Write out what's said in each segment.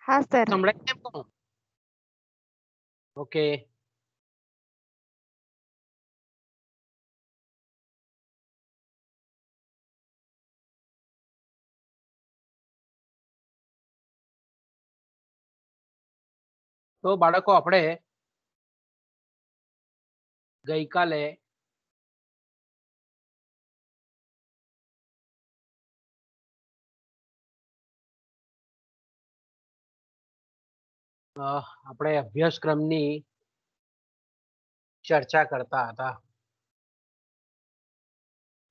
हाँ सर। સંભળાય કેમ કહું? ઓકે. તો બાળકો આપણે ગઈકાલે આપણે અભ્યાસક્રમની ચર્ચા કરતા હતા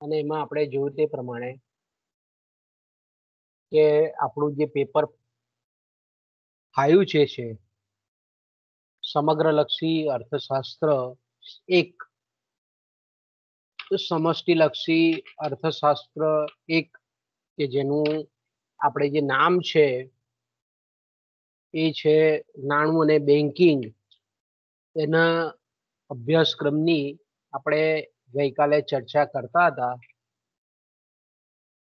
અને એમાં આપણે જોયું તે પ્રમાણે કે આપણું જે પેપર 5 છે સમગ્રલક્ષી અર્થશાસ્ત્ર 1, સમષ્ટિલક્ષી અર્થશાસ્ત્ર 1 કે જેનું આપણે જે નામ છે એ છે નાણું અને બેન્કિંગ, એના અભ્યાસક્રમની આપણે ગઈકાલે ચર્ચા કરતા હતા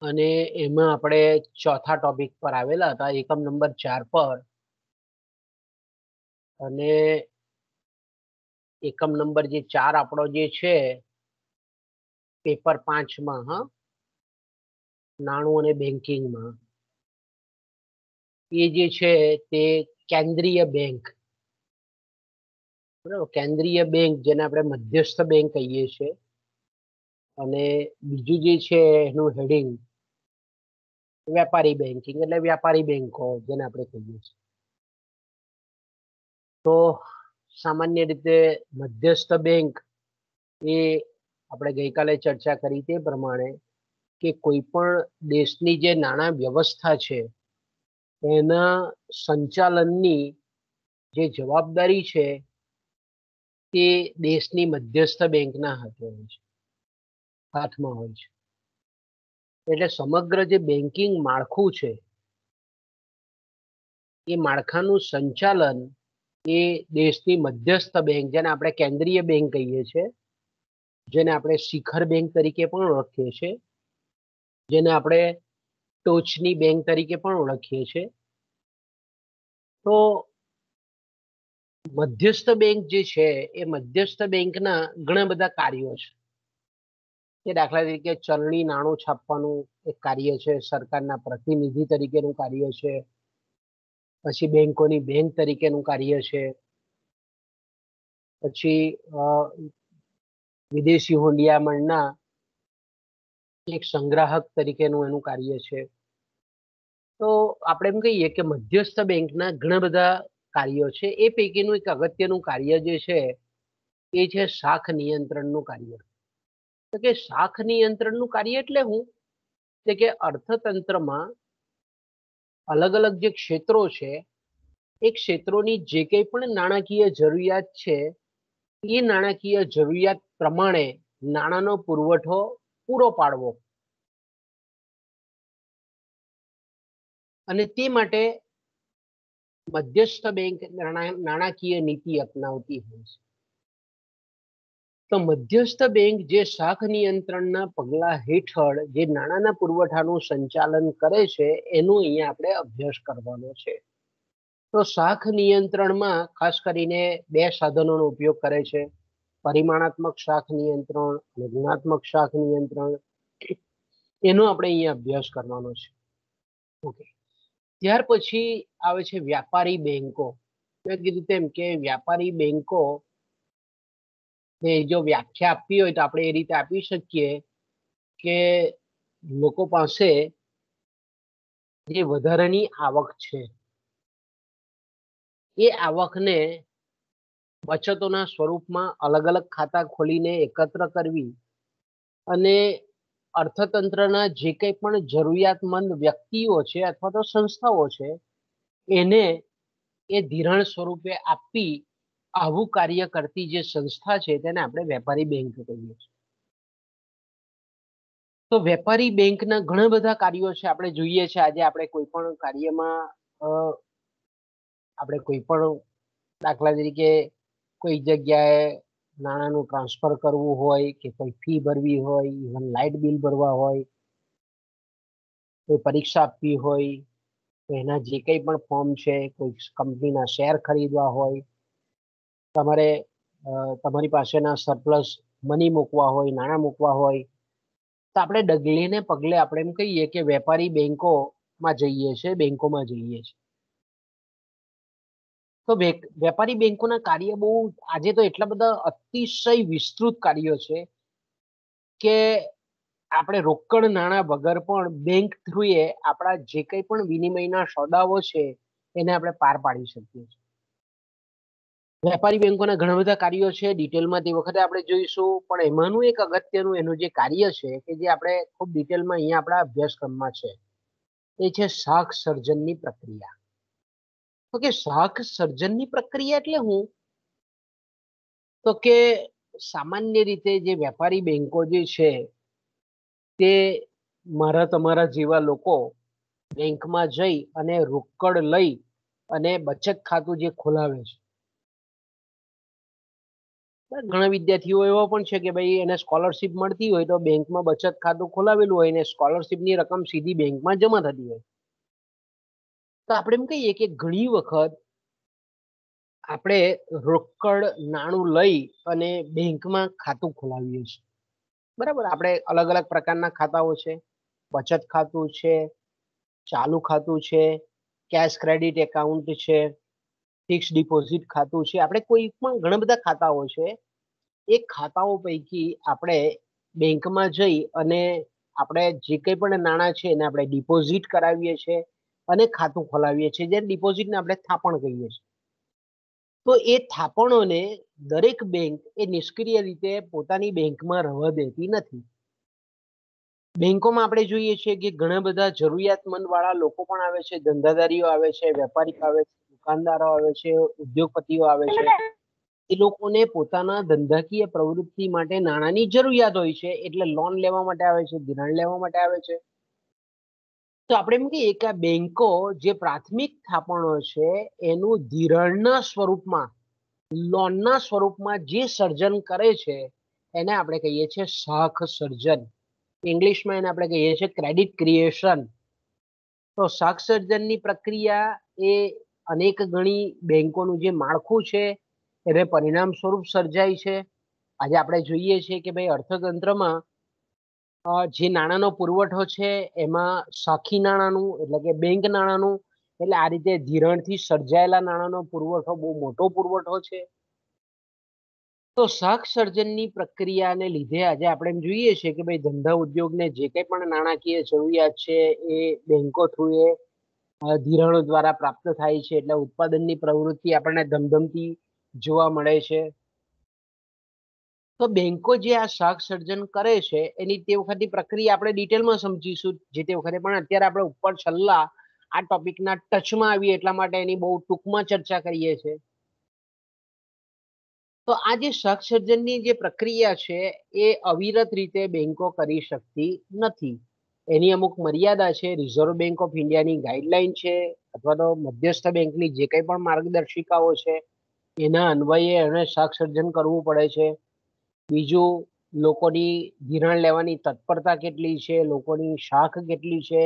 અને એમાં આપણે ચોથા ટોપિક પર આવેલા હતા, એકમ નંબર 4 પર. અને એકમ નંબર જે 4 આપણો જે છે પેપર 5માં, નાણું અને બેન્કિંગમાં, એ જે છે તે કેન્દ્રીય બેંક, બરાબર, કેન્દ્રીય બેંક જેને આપણે મધ્યસ્થ બેંક કહીએ છીએ, અને બીજું જે છે એનું હેડિંગ વેપારી બેન્કિંગ, એટલે વ્યાપારી બેંકો જેને આપણે કહીએ છીએ. તો સામાન્ય રીતે મધ્યસ્થ બેંક એ આપણે ગઈકાલે ચર્ચા કરી તે પ્રમાણે કે કોઈ પણ દેશની જે નાણાં વ્યવસ્થા છે એના સંચાલનની જે જવાબદારી છે તે દેશની મધ્યસ્થ બેંકના હાથમાં હોય છે. એટલે સમગ્ર જે બેન્કિંગ માળખું છે એ માળખાનું સંચાલન એ દેશની મધ્યસ્થ બેંક, જેને આપણે કેન્દ્રીય બેંક કહીએ છીએ, જેને આપણે શિખર બેંક તરીકે પણ ઓળખીએ છીએ, જેને આપણે ટોચની બેંક તરીકે પણ ઓળખીએ છીએ. તો મધ્યસ્થ બેંક જે છે એ મધ્યસ્થ બેંકના ઘણા બધા કાર્યો છે. કે દાખલા તરીકે ચલણી નાણું છાપવાનું એક કાર્ય છે, સરકારના પ્રતિનિધિ તરીકેનું કાર્ય છે, પછી બેંકોની બેંક તરીકેનું કાર્ય છે, પછી વિદેશી હુંડિયામણના એક સંગ્રાહક તરીકેનું એનું કાર્ય છે. તો આપણે એમ કહીએ કે મધ્યસ્થ બેંકના ઘણા બધા કાર્યો છે. એ પૈકીનું એક અગત્યનું કાર્ય જે છે એ છે શાખ નિયંત્રણનું કાર્ય. તો કે શાખ નિયંત્રણનું કાર્ય એટલે શું? કે અર્થતંત્રમાં અલગ અલગ જે ક્ષેત્રો છે એ ક્ષેત્રોની જે કંઈ પણ નાણાકીય જરૂરિયાત છે એ નાણાકીય જરૂરિયાત પ્રમાણે નાણાંનો પુરવઠો પૂરો પાડવો, અને તે માટે મધ્યસ્થ બેંક નાણાકીય નીતિ અપનાવતી હોય છે. તો મધ્યસ્થ બેંક જે શાખ નિયંત્રણના પગલા હેઠળ જે નાણાંના પુરવઠાનું સંચાલન કરે છે એનું અહીંયા આપણે અભ્યાસ કરવાનો છે. તો શાખ નિયંત્રણમાં ખાસ કરીને 2 સાધનોનો ઉપયોગ કરે છે, પરિમાણાત્મક શાખ નિયંત્રણ અને ગુણાત્મક શાખ નિયંત્રણ. એનો આપણે અહીંયા અભ્યાસ કરવાનો છે. ઓકે. ત્યાર પછી આવે છે વ્યાપારી બેંકો. મેં કીધું તેમ કે વ્યાપારી બેંકો ને જો વ્યાખ્યા આપવી હોય તો આપણે એ રીતે આપી શકીએ કે લોકો પાસે જે વધારાની આવક છે એ આવકને બચતોના સ્વરૂપમાં અલગ અલગ ખાતા ખોલીને એકત્ર કરવી, અને અર્થતંત્રના જે કંઈ પણ જરૂરિયાતમંદ વ્યક્તિઓ છે અથવા તો સંસ્થાઓ છે એને એ ધિરાણ સ્વરૂપે આપવી, આવું કાર્ય કરતી જે સંસ્થા છે તેને આપણે વેપારી બેંક કહીએ છીએ. તો વેપારી બેંકના ઘણા બધા કાર્યો છે. આપણે જોઈએ છે આજે આપણે કોઈ પણ કાર્યમાં આપણે કોઈ પણ દાખલા તરીકે કોઈ જગ્યાએ નાણાંનું ટ્રાન્સફર કરવું હોય કે કોઈ ફી ભરવી હોય, ઇવન લાઇટ બિલ ભરવા હોય, કોઈ પરીક્ષા આપવી હોય, એના જે કંઈ પણ ફોર્મ છે, કોઈ કંપનીના શેર ખરીદવા હોય, તમારે તમારી પાસેના સરપ્લસ મની મૂકવા હોય, નાણાં મૂકવા હોય, તો આપણે ડગલે ને પગલે આપણે એમ કહીએ કે વેપારી બેંકોમાં જઈએ છે, બેંકોમાં જઈએ છે. તો વેપારી બેંકોના કાર્ય બહુ આજે તો એટલા બધા અતિશય વિસ્તૃત કાર્યો છે કે આપણે રોકડ નાણાં વગર પણ બેંક થ્રુએ આપણા જે કંઈ પણ વિનિમયના સોદાઓ છે એને આપણે પાર પાડી શકીએ છીએ. વેપારી બેંકોના ઘણા બધા કાર્યો છે, ડિટેલમાં તે વખતે આપણે જોઈશું, પણ એમાંનું એક અગત્યનું એનું જે કાર્ય છે કે જે આપણે ખૂબ ડિટેલમાં અહીંયા આપણા અભ્યાસક્રમમાં છે, એ છે શાખ સર્જનની પ્રક્રિયા. તો કે શાખ સર્જનની પ્રક્રિયા એટલે હું તો કે સામાન્ય રીતે જે વેપારી બેંકો જે છે તે મારા તમારા જેવા લોકો બેંકમાં જઈ અને રોકડ લઈ અને બચત ખાતું જે ખોલાવે છે. ઘણા વિદ્યાર્થીઓ એવા પણ છે કે ભાઈ એને સ્કોલરશિપ મળતી હોય તો બેંકમાં બચત ખાતું ખોલાવેલું હોય ને સ્કોલરશિપની રકમ સીધી બેંકમાં જમા થતી હોય. તો આપણે એમ કહીએ કે ઘણી વખત આપણે રોકડ નાણું લઈ અને બેંકમાં ખાતું ખોલાવીએ છીએ. બરાબર, આપણે અલગ અલગ પ્રકારના ખાતાઓ છે, બચત ખાતું છે, ચાલુ ખાતું છે, કેશ ક્રેડિટ એકાઉન્ટ છે, ફિક્સ ડિપોઝિટ ખાતું છે, આપણે કોઈ પણ ઘણા બધા ખાતાઓ છે. એ ખાતાઓ પૈકી આપણે બેંકમાં જઈ અને આપણે જે કંઈ પણ નાણાં છે એને આપણે ડિપોઝિટ કરાવીએ છીએ અને ખાતું ખોલાવીએ છીએ, જે ડિપોઝિટને આપણે થાપણ કહીએ છીએ. તો એ થાપણોને દરેક બેંક એ નિષ્ક્રિય રીતે પોતાની બેંકમાં રહેવા દેતી નથી. બેંકોમાં આપણે જોઈએ છીએ કે ઘણા બધા જરૂરિયાતમંદ વાળા લોકો પણ આવે છે, ધંધાદારીઓ આવે છે, વેપારીઓ આવે છે, દુકાનદારો આવે છે, ઉદ્યોગપતિઓ આવે છે. એ લોકોને પોતાના ધંધાકીય પ્રવૃત્તિ માટે નાણાંની જરૂરિયાત હોય છે, એટલે લોન લેવા માટે આવે છે, ધિરાણ લેવા માટે આવે છે. તો આપણે એમ કહીએ કે આ બેંકો જે પ્રાથમિક થાપણો છે એનું ધિરાણના સ્વરૂપમાં, લોનના સ્વરૂપમાં જે સર્જન કરે છે એને આપણે કહીએ છીએ શાખ સર્જન. ઇંગ્લિશમાં એને આપણે કહીએ છીએ ક્રેડિટ ક્રિએશન. તો શાખ સર્જનની પ્રક્રિયા એ અનેક ગણી બેંકોનું જે માળખું છે એને પરિણામ સ્વરૂપ સર્જાય છે. આજે આપણે જોઈએ છીએ કે ભાઈ અર્થતંત્રમાં જે નાણાંનો પુરવઠો છે એમાં શાખી નાણાંનું એટલે કે બેંક નાણાંનું, એટલે આ રીતે ધિરાણથી સર્જાયેલા નાણાંનો પુરવઠો બહુ મોટો પુરવઠો છે. તો શાખ સર્જનની પ્રક્રિયાને લીધે આજે આપણે એમ જોઈએ છીએ કે ભાઈ ધંધા ઉદ્યોગને જે કંઈ પણ નાણાકીય જરૂરિયાત છે એ બેંકો થ્રુએ ધિરાણો દ્વારા પ્રાપ્ત થાય છે, એટલે ઉત્પાદનની પ્રવૃત્તિ આપણને ધમધમતી જોવા મળે છે. તો બેંકો જે આ શાખ સર્જન કરે છે એની તે વખતની પ્રક્રિયા આપણે ડિટેલમાં સમજીશું જે તે વખતે, પણ અત્યારે આપણે ઉપર છેલ્લા આ ટોપિકના ટચમાં આવીએ એટલા માટે એની બહુ ટૂંકમાં ચર્ચા કરીએ છીએ. તો આ જે શાખ સર્જનની જે પ્રક્રિયા છે એ અવિરત રીતે બેંકો કરી શકતી નથી. એની અમુક મર્યાદા છે, રિઝર્વ બેંક ઓફ ઇન્ડિયાની ગાઈડલાઈન છે અથવા તો મધ્યસ્થ બેંકની જે કંઈ પણ માર્ગદર્શિકાઓ છે એના અન્વયે એને શાખ સર્જન કરવું પડે છે. બીજું, લોકોની ધિરાણ લેવાની તત્પરતા કેટલી છે, લોકોની શાખ કેટલી છે,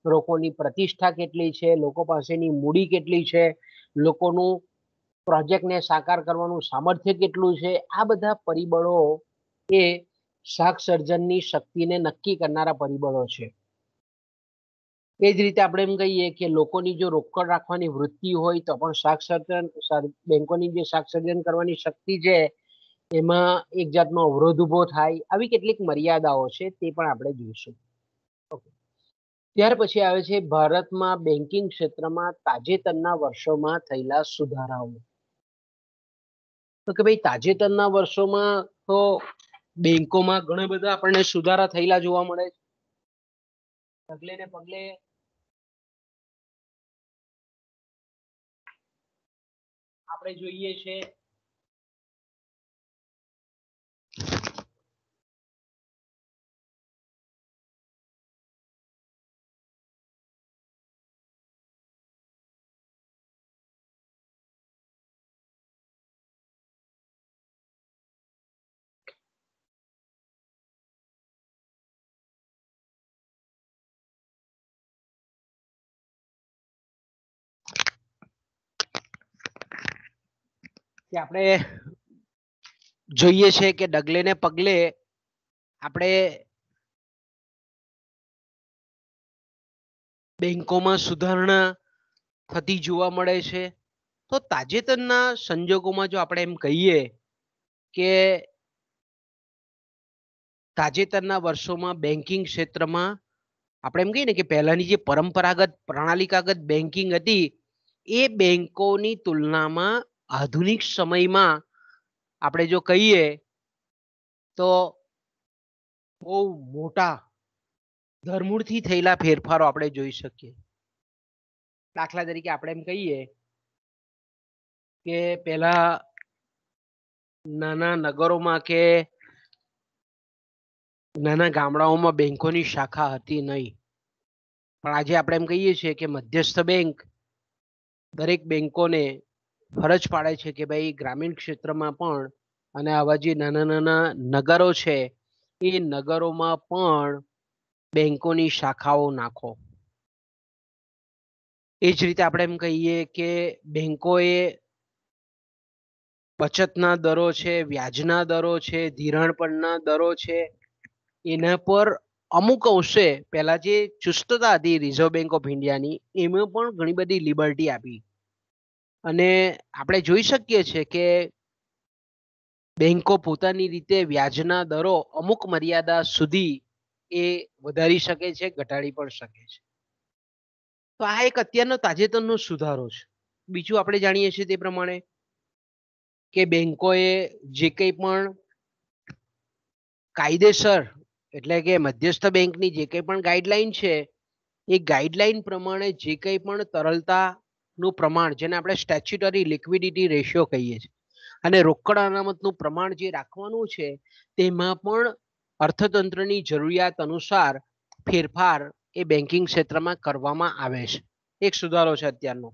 લોકોની પ્રતિષ્ઠા કેટલી છે, લોકો પાસેની મૂડી કેટલી છે, લોકોનું પ્રોજેક્ટને સાકાર કરવાનું સામર્થ્ય કેટલું છે, આ બધા પરિબળો એ શાખ સર્જનની શક્તિને નક્કી કરનારા પરિબળો છે. એ જ રીતે આપણે એમ કહીએ કે લોકોની જો રોકડ રાખવાની વૃત્તિ હોય તો પણ શાખ સર્જન, બેંકોની જે શાખ સર્જન કરવાની શક્તિ છે એમાં એક જાતનો અવરોધ ઉભો થાય. આવી કેટલીક મર્યાદાઓ છે તે પણ આપણે જોઈશું. ત્યાર પછી આવે છે ભારતમાં બેન્કિંગ ક્ષેત્રમાં તાજેતરના વર્ષોમાં થયેલા સુધારાઓ. તો કે ભાઈ તાજેતરના વર્ષોમાં તો બેંકોમાં ઘણા બધા આપણને સુધારા થયેલા જોવા મળે છે. પગલે ને પગલે આપણે જોઈએ છે કે આપણે જોઈએ છે કે ડગલે ને પગલે આપણે બેંકોમાં સુધારણા થતી જોવા મળે છે. તો તાજેતરના સંજોગોમાં જો આપણે એમ કહીએ કે તાજેતરના વર્ષોમાં બેન્કિંગ ક્ષેત્રમાં આપણે એમ કહીએ ને કે પહેલાની જે પરંપરાગત પ્રણાલીકાગત બેન્કિંગ હતી એ બેંકોની તુલનામાં આધુનિક સમયમાં આપણે જો કહીએ તો બહુ મોટા ધરમૂળથી થયેલા ફેરફારો આપણે જોઈ શકીએ. દાખલા તરીકે આપણે એમ કહીએ કે પહેલા નાના નગરોમાં કે નાના ગામડાઓમાં બેંકોની શાખા હતી નહીં, પણ આજે આપણે એમ કહીએ છીએ કે મધ્યસ્થ બેંક દરેક બેંકોને ફરજ પાડે છે કે ભાઈ ગ્રામીણ ક્ષેત્રમાં પણ અને આવા જે નાના નાના નગરો છે એ નગરોમાં પણ બેંકોની શાખાઓ નાખો. એ જ રીતે આપણે એમ કહીએ કે બેંકોએ બચતના દરો છે, વ્યાજના દરો છે, ધિરાણપણના દરો છે, એના પર અમુક અંશે પહેલા જે ચુસ્તતા હતી રિઝર્વ બેંક ઓફ ઇન્ડિયાની એમાં પણ ઘણી બધી લિબર્ટી આપી. અને આપણે જોઈ શકીએ છીએ કે બેંકો પોતાની રીતે વ્યાજના દરો અમુક મર્યાદા સુધી એ વધારી શકે છે, ઘટાડી પણ શકે છે. તો આ એક અત્યારનો તાજેતરનો સુધારો છે. બીજું આપણે જાણીએ છીએ તે પ્રમાણે કે બેંકોએ જે કંઈ પણ કાયદેસર એટલે કે મધ્યસ્થ બેંકની જે કંઈ પણ ગાઈડલાઈન છે એ ગાઈડલાઈન પ્રમાણે જે કંઈ પણ તરલતાનું પ્રમાણ જેને આપણે સ્ટેચ્યુટરી લિક્વિડિટી રેશિયો કહીએ છીએ અને રોકડ અનામતનું પ્રમાણ જે રાખવાનું છે તેમાં પણ અર્થતંત્રની જરૂરિયાત અનુસાર ફેરફાર એ બેન્કિંગ ક્ષેત્રમાં કરવામાં આવે છે. એક સુધારો છે અત્યારનો.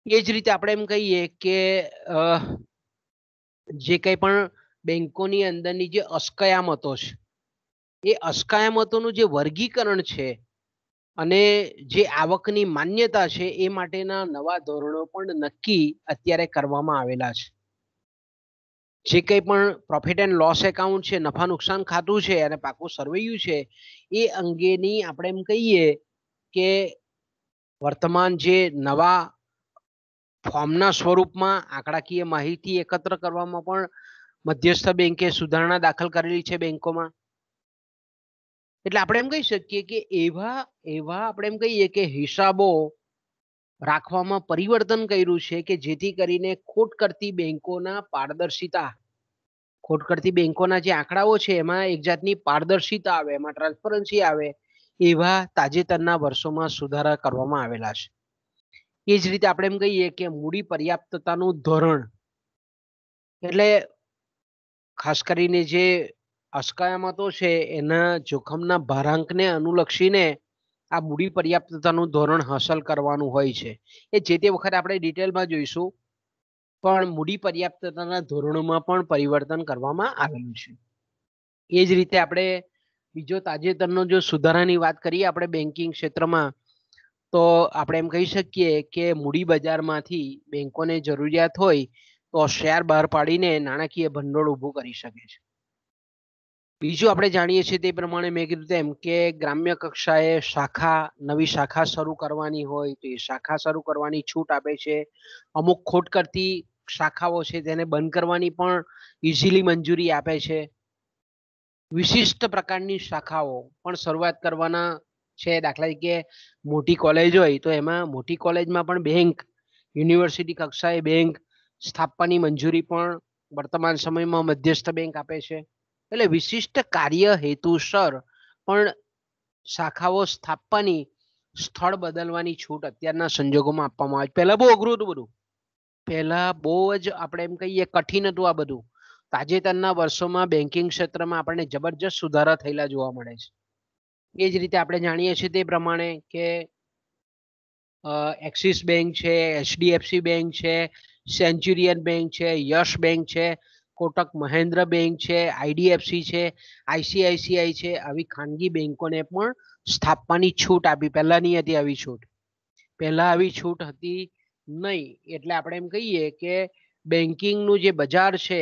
એ જ રીતે આપણે એમ કહીએ કે જે કંઈ પણ બેંકોની અંદરની જે અસ્કયામતો છે એ અસ્કયામતોનું જે વર્ગીકરણ છે અને જે આવકની માન્યતા છે એ માટેના નવા ધોરણો પણ નક્કી અત્યારે કરવામાં આવેલા છે. જે કંઈ પણ પ્રોફિટ એન્ડ લોસ એકાઉન્ટ છે, નફા નુકસાન ખાતું છે અને પાકું સરવૈયું છે એ અંગેની આપણે એમ કહીએ કે વર્તમાન જે નવા ફોર્મના સ્વરૂપમાં આંકડાકીય માહિતી એકત્ર કરવામાં પણ મધ્યસ્થ બેંકે સુધારણા દાખલ કરેલી છે બેંકોમાં. એટલે આપણે એમ કહી શકીએ કે એવા આપણે એમ કહીએ કે હિસાબો રાખવામાં પરિવર્તન કર્યું છે કે જેથી કરીને ખોટ કરતી બેંકોના પારદર્શિતા ખોટ કરતી બેંકોના જે આંકડાઓ છે એમાં એક જાતની પારદર્શિતા આવે, એમાં ટ્રાન્સપરન્સી આવે એવા તાજેતરના વર્ષોમાં સુધારા કરવામાં આવેલા છે. એ જ રીતે આપણે એમ કહીએ કે મૂડી પર્યાપ્તતાનું ધોરણ એટલે ખાસ કરીને જે અસ્કયામતો છે એના જોખમના ભારાંકને અનુલક્ષીને આ મૂડી પર્યાપ્તતાનું ધોરણ હાંસલ કરવાનું હોય છે. એ જે તે વખતે આપણે ડિટેલમાં જોઈશું, પણ મૂડી પર્યાપ્તતાના ધોરણોમાં પણ પરિવર્તન કરવામાં આવેલું છે. એ જ રીતે આપણે બીજો તાજેતરનો જો સુધારાની વાત કરીએ આપણે બેન્કિંગ ક્ષેત્રમાં તો આપણે એમ કહી શકીએ કે મૂડી બજારમાંથી બેંકોને જરૂરિયાત હોય તો શેર બહાર પાડીને નાણાકીય ભંડોળ ઊભું કરી શકે છે. બીજું આપણે જાણીએ છીએ તે પ્રમાણે મેં કીધું તેમ કે ગ્રામ્ય કક્ષાએ નવી શાખા શરૂ કરવાની હોય તો એ શાખા શરૂ કરવાની છૂટ આપે છે. અમુક ખોટ કરતી શાખાઓ છે તેને બંધ કરવાની પણ ઇઝીલી મંજૂરી આપે છે. વિશિષ્ટ પ્રકારની શાખાઓ પણ શરૂઆત કરવાના છે. દાખલા તરીકે મોટી કોલેજ હોય તો એમાં મોટી કોલેજમાં પણ બેંક, યુનિવર્સિટી કક્ષાએ બેંક સ્થાપવાની મંજૂરી પણ વર્તમાન સમયમાં મધ્યસ્થ બેંક આપે છે. એટલે વિશિષ્ટ કાર્ય હેતુસર પણ શાખાઓ સ્થાપવાની, સ્થળ બદલવાની છૂટ અત્યારના સંજોગોમાં આપવામાં આવે. પહેલા બહુ અઘરું હતું બધું. પહેલા બહુ જ આપણે એમ કહીએ કઠિન હતું આ બધું. તાજેતરના વર્ષોમાં બેન્કિંગ ક્ષેત્રમાં આપણને જબરજસ્ત સુધારા થયેલા જોવા મળે છે. એ જ રીતે આપણે જાણીએ છીએ તે પ્રમાણે કે એક્સિસ બેંક છે, એચડીએફસી બેંક છે, સેન્ચુરિયન બેંક છે, યશ બેંક છે, કોટક મહેન્દ્ર બેંક છે, આઈડીએફસી છે, આઈસીઆઈસીઆઈ છે, આવી ખાનગી બેંકોને પણ સ્થાપવાની છૂટ આપી. પહેલા નહીં હતી આવી છૂટ. પહેલા આવી છૂટ હતી નહીં. એટલે આપણે એમ કહીએ કે બેન્કિંગનું જે બજાર છે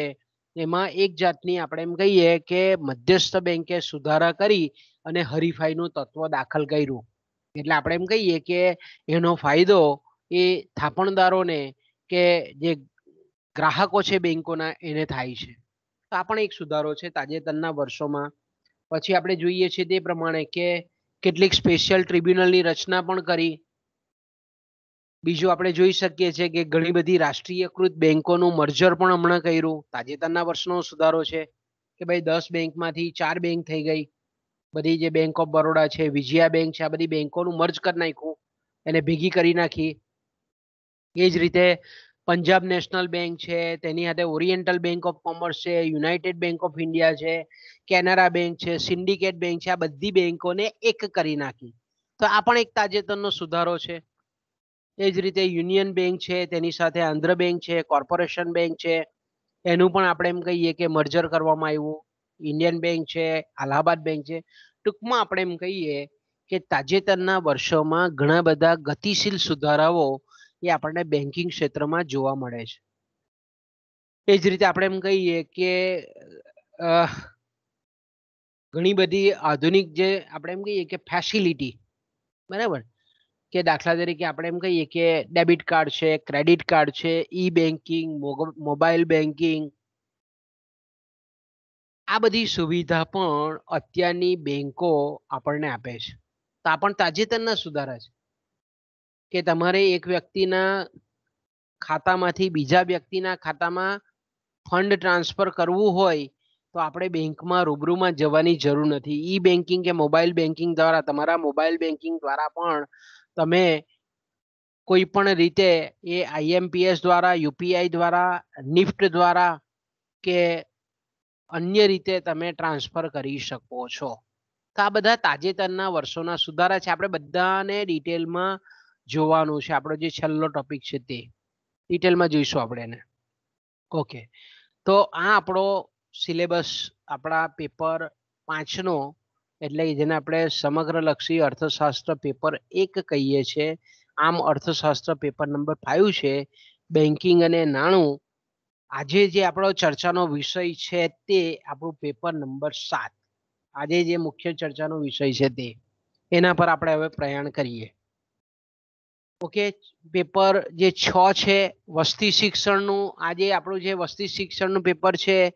એમાં એક જાતની આપણે એમ કહીએ કે મધ્યસ્થ બેંકે સુધારા કરી અને હરીફાઈનું તત્વ દાખલ કર્યું. એટલે આપણે એમ કહીએ કે એનો ફાયદો એ થાપણદારોને કે જે ગ્રાહકો છે બેંકોના એને થાય છે. તો આ પણ એક સુધારો છે તાજેતરના વર્ષોમાં. પછી આપણે જોઈએ છીએ તે પ્રમાણે કે કેટલીક સ્પેશિયલ ટ્રિબ્યુનલની રચના પણ કરી. બીજું આપણે જોઈ શકીએ છીએ કે ઘણી બધી રાષ્ટ્રીયકૃત બેંકોનું મર્જર પણ હમણાં કર્યું. તાજેતરના વર્ષનો સુધારો છે કે ભાઈ 10 બેંકમાંથી 4 બેંક થઈ ગઈ. બધી જે બેંક ઓફ બરોડા છે, વિજયા બેંક છે, આ બધી બેંકોનું મર્જ કરી નાખ્યું, એને ભેગી કરી નાખી. એ જ રીતે પંજાબ નેશનલ બેંક છે, તેની સાથે ઓરિએન્ટલ બેંક ઓફ કોમર્સ છે, યુનાઇટેડ બેંક ઓફ ઇન્ડિયા છે, કેનરા બેંક છે, સિન્ડિકેટ બેંક છે, આ બધી બેંકોને એક કરી નાખી. તો આ પણ એક તાજેતરનો સુધારો છે. એ જ રીતે યુનિયન બેંક છે, તેની સાથે આંધ્ર બેંક છે, કોર્પોરેશન બેંક છે, એનું પણ આપણે એમ કહીએ કે મર્જર કરવામાં આવ્યું. ઇન્ડિયન બેંક છે, અલ્હાબાદ બેંક છે. ટૂંકમાં આપણે એમ કહીએ કે તાજેતરના વર્ષોમાં ઘણા બધા ગતિશીલ સુધારાઓ એ આપણને બેન્કિંગ ક્ષેત્રમાં જોવા મળે છે. એ જ રીતે આપણે એમ કહીએ કે ઘણી બધી આધુનિક જે આપણે એમ કહીએ કે ફેસિલિટી, બરાબર, કે દાખલા તરીકે આપણે એમ કહીએ કે ડેબિટ કાર્ડ છે, ક્રેડિટ કાર્ડ છે, ઈ બેન્કિંગ, મોબાઈલ બેન્કિંગ, આ બધી સુવિધા પણ અત્યારની બેંકો આપણને આપે છે. તો આ પણ તાજેતરના સુધારા છે કે તમારે એક વ્યક્તિના ખાતામાંથી બીજા વ્યક્તિના ખાતામાં ફંડ ટ્રાન્સફર કરવું હોય તો આપણે બેંકમાં રૂબરૂમાં જવાની જરૂર નથી. ઈ બેન્કિંગ કે મોબાઈલ બેન્કિંગ દ્વારા, તમારા મોબાઈલ બેન્કિંગ દ્વારા પણ તમે કોઈ પણ રીતે એ આઈએમપીએસ દ્વારા, યુપીઆઈ દ્વારા, નિફ્ટ દ્વારા કે અન્ય રીતે તમે ટ્રાન્સફર કરી શકો છો. તો આ બધા તાજેતરના વર્ષોના સુધારા છે. આપણે બધાને ડિટેલમાં જોવાનું છે. આપણો જે છેલ્લો ટોપિક છે તે ડિટેલમાં જોઈશું આપણે એને. ઓકે, તો આ આપણો સિલેબસ આપણા પેપર 5નો, એટલે જેને આપણે સમગ્રલક્ષી અર્થશાસ્ત્ર પેપર 1 કહીએ છીએ. આમ અર્થશાસ્ત્ર પેપર નંબર 5 છે, બેન્કિંગ અને નાણું. આજે જે આપણો ચર્ચાનો વિષય છે તે આપણું પેપર નંબર 7. આજે જે મુખ્ય ચર્ચાનો વિષય છે તે એના પર આપણે હવે પ્રયાણ કરીએ. ઓકે, પેપર જે 6 છે વસ્તી શિક્ષણનું. આજે આપણું જે વસ્તી શિક્ષણનું પેપર છે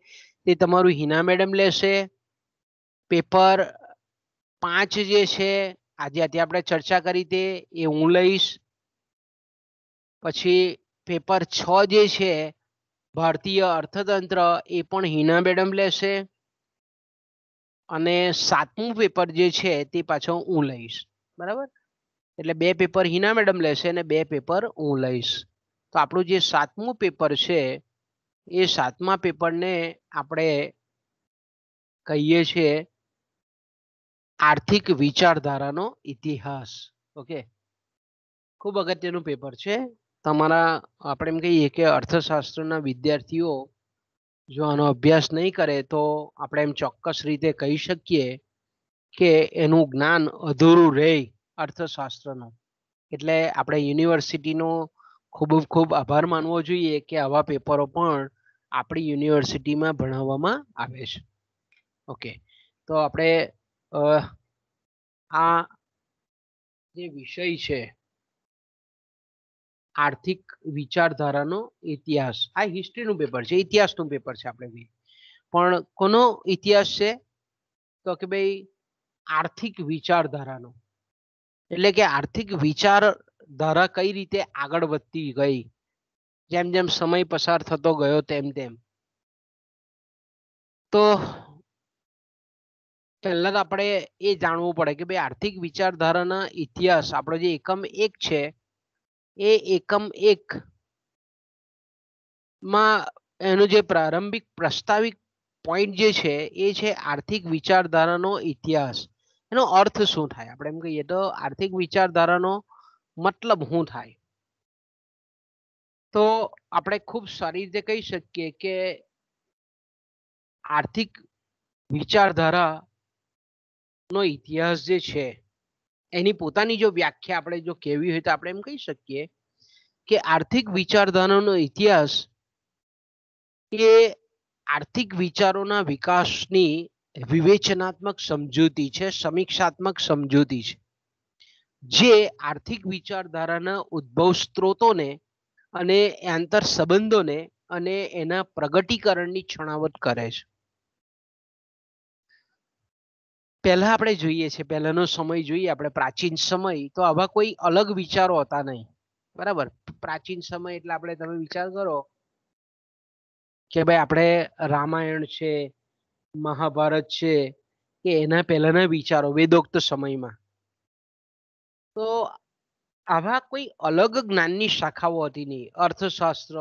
તે તમારું હિના મેડમ લેશે. પેપર 5 જે છે આજે આપણે ચર્ચા કરી તે એ હું લઈશ. પછી પેપર 6 જે છે ભારતીય અર્થતંત્ર, એ પણ હિના મેડમ લેશે. અને 7મું પેપર જે છે તે પાછો હું લઈશ. બરાબર, એટલે 2 પેપર હિના મેડમ લેશે અને 2 પેપર હું લઈશ. તો આપણું જે 7મું પેપર છે એ 7મા પેપરને આપણે કહીએ છીએ આર્થિક વિચારધારાનો ઇતિહાસ. ઓકે, ખૂબ અગત્યનું પેપર છે. તમારા આપણે એમ કહીએ કે અર્થશાસ્ત્રના વિદ્યાર્થીઓ જો આનો અભ્યાસ નહીં કરે તો આપણે એમ ચોક્કસ રીતે કહી શકીએ કે એનું જ્ઞાન અધૂરું રહે અર્થશાસ્ત્રનું. એટલે આપણે યુનિવર્સિટીનો ખૂબ ખૂબ આભાર માનવો જોઈએ કે આવા પેપરો પણ આપણી યુનિવર્સિટીમાં ભણાવવામાં આવે છે. ઓકે, તો આપણે આ જે વિષય છે આર્થિક વિચારધારાનો ઇતિહાસ, આ હિસ્ટ્રીનું પેપર છે, ઇતિહાસનું પેપર છે. આપણે પણ કોનો ઇતિહાસ છે તો કે ભાઈ આર્થિક વિચારધારાનો. એટલે કે આર્થિક વિચારધારા કઈ રીતે આગળ વધતી ગઈ જેમ જેમ સમય પસાર થતો ગયો તેમ તેમ. તો પહેલા તો આપણે એ જાણવું પડે કે ભાઈ આર્થિક વિચારધારાના ઇતિહાસ, આપણો જે એકમ 1 છે એ એકમ 1 માં એનું જે પ્રારંભિક પ્રસ્તાવિક પોઈન્ટ જે છે એ છે આર્થિક વિચારધારાનો ઇતિહાસ. એનો અર્થ શું થાય? આપણે એમ કહીએ તો આર્થિક વિચારધારાનો મતલબ શું થાય? તો આપણે ખૂબ સારી રીતે કહી શકીએ કે આર્થિક વિચારધારાનો ઇતિહાસ જે છે એની પોતાની જો વ્યાખ્યા આપણે જો કહેવી હોય તો આપણે એમ કહી શકીએ કે આર્થિક વિચારધારાનો ઇતિહાસ એ આર્થિક વિચારોના વિકાસની વિવેચનાત્મક સમજૂતી છે, સમીક્ષાત્મક સમજૂતી છે, જે આર્થિક વિચારધારાના ઉદ્ભવ સ્ત્રોતોને અને આંતર સંબંધોને અને એના પ્રગટીકરણની છણાવટ કરે છે. પહેલા આપણે જોઈએ છે, પહેલાનો સમય જોઈએ આપણે, પ્રાચીન સમય, તો આવા કોઈ અલગ વિચારો હતા નહીં. બરાબર. પ્રાચીન સમય એટલે આપણે, તમે વિચાર કરો કે ભાઈ આપણે રામાયણ છે, મહાભારત છે, કે એના પહેલાના વિચારો વેદોક્ત સમયમાં, તો આવા કોઈ અલગ જ્ઞાનની શાખાઓ હતી નહીં. અર્થશાસ્ત્ર,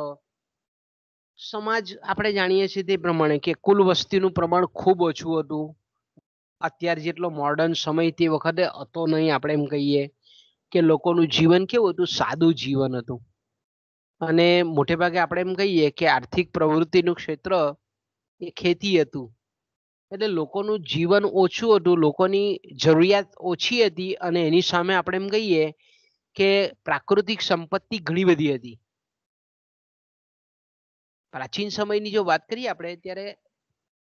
સમાજ, આપણે જાણીએ છીએ તે પ્રમાણે કે કુલ વસ્તીનું પ્રમાણ ખૂબ ઓછું હતું. અત્યારે જેટલો મોડર્ન સમય તે વખતે હતો નહીં. આપણે એમ કહીએ કે લોકોનું જીવન કેવું હતું, સાદું જીવન હતું. અને મોટે ભાગે આપણે એમ કહીએ કે આર્થિક પ્રવૃત્તિનું ક્ષેત્ર એ ખેતી હતું. એટલે લોકોનું જીવન ઓછું હતું, લોકોની જરૂરિયાત ઓછી હતી, અને એની સામે આપણે એમ કહીએ કે પ્રાકૃતિક સંપત્તિ ઘણી બધી હતી. પ્રાચીન સમયની જો વાત કરીએ આપણે, ત્યારે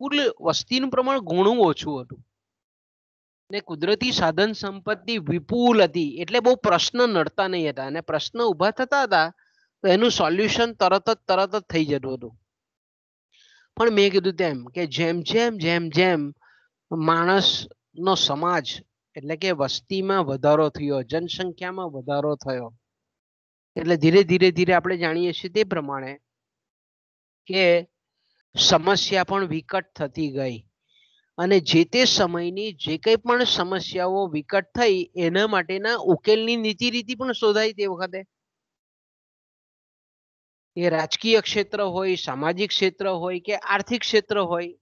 કુલ વસ્તીનું પ્રમાણ ઘણું ઓછું હતું ને કુદરતી સાધન સંપત્તિ વિપુલ હતી. એટલે બહુ પ્રશ્ન નડતા નહીં હતા, અને પ્રશ્ન ઊભા થતા હતા તો એનું સોલ્યુશન તરત જ થઈ જતું હતું. પણ મેં કીધું તેમ કે જેમ જેમ જેમ જેમ માણસનો સમાજ એટલે કે વસ્તીમાં વધારો થયો, જનસંખ્યામાં વધારો થયો, એટલે ધીરે ધીરે ધીરે આપણે જાણીએ છીએ તે પ્રમાણે કે સમસ્યા પણ વિકટ થતી ગઈ. અને જે તે સમયની જે કંઈ પણ સમસ્યાઓ વિકટ થઈ એના માટેના ઉકેલની નીતિ રીતિ પણ શોધાઈ તે વખતે. એ રાજકીય ક્ષેત્ર હોય, સામાજિક ક્ષેત્ર હોય કે આર્થિક ક્ષેત્ર હોય.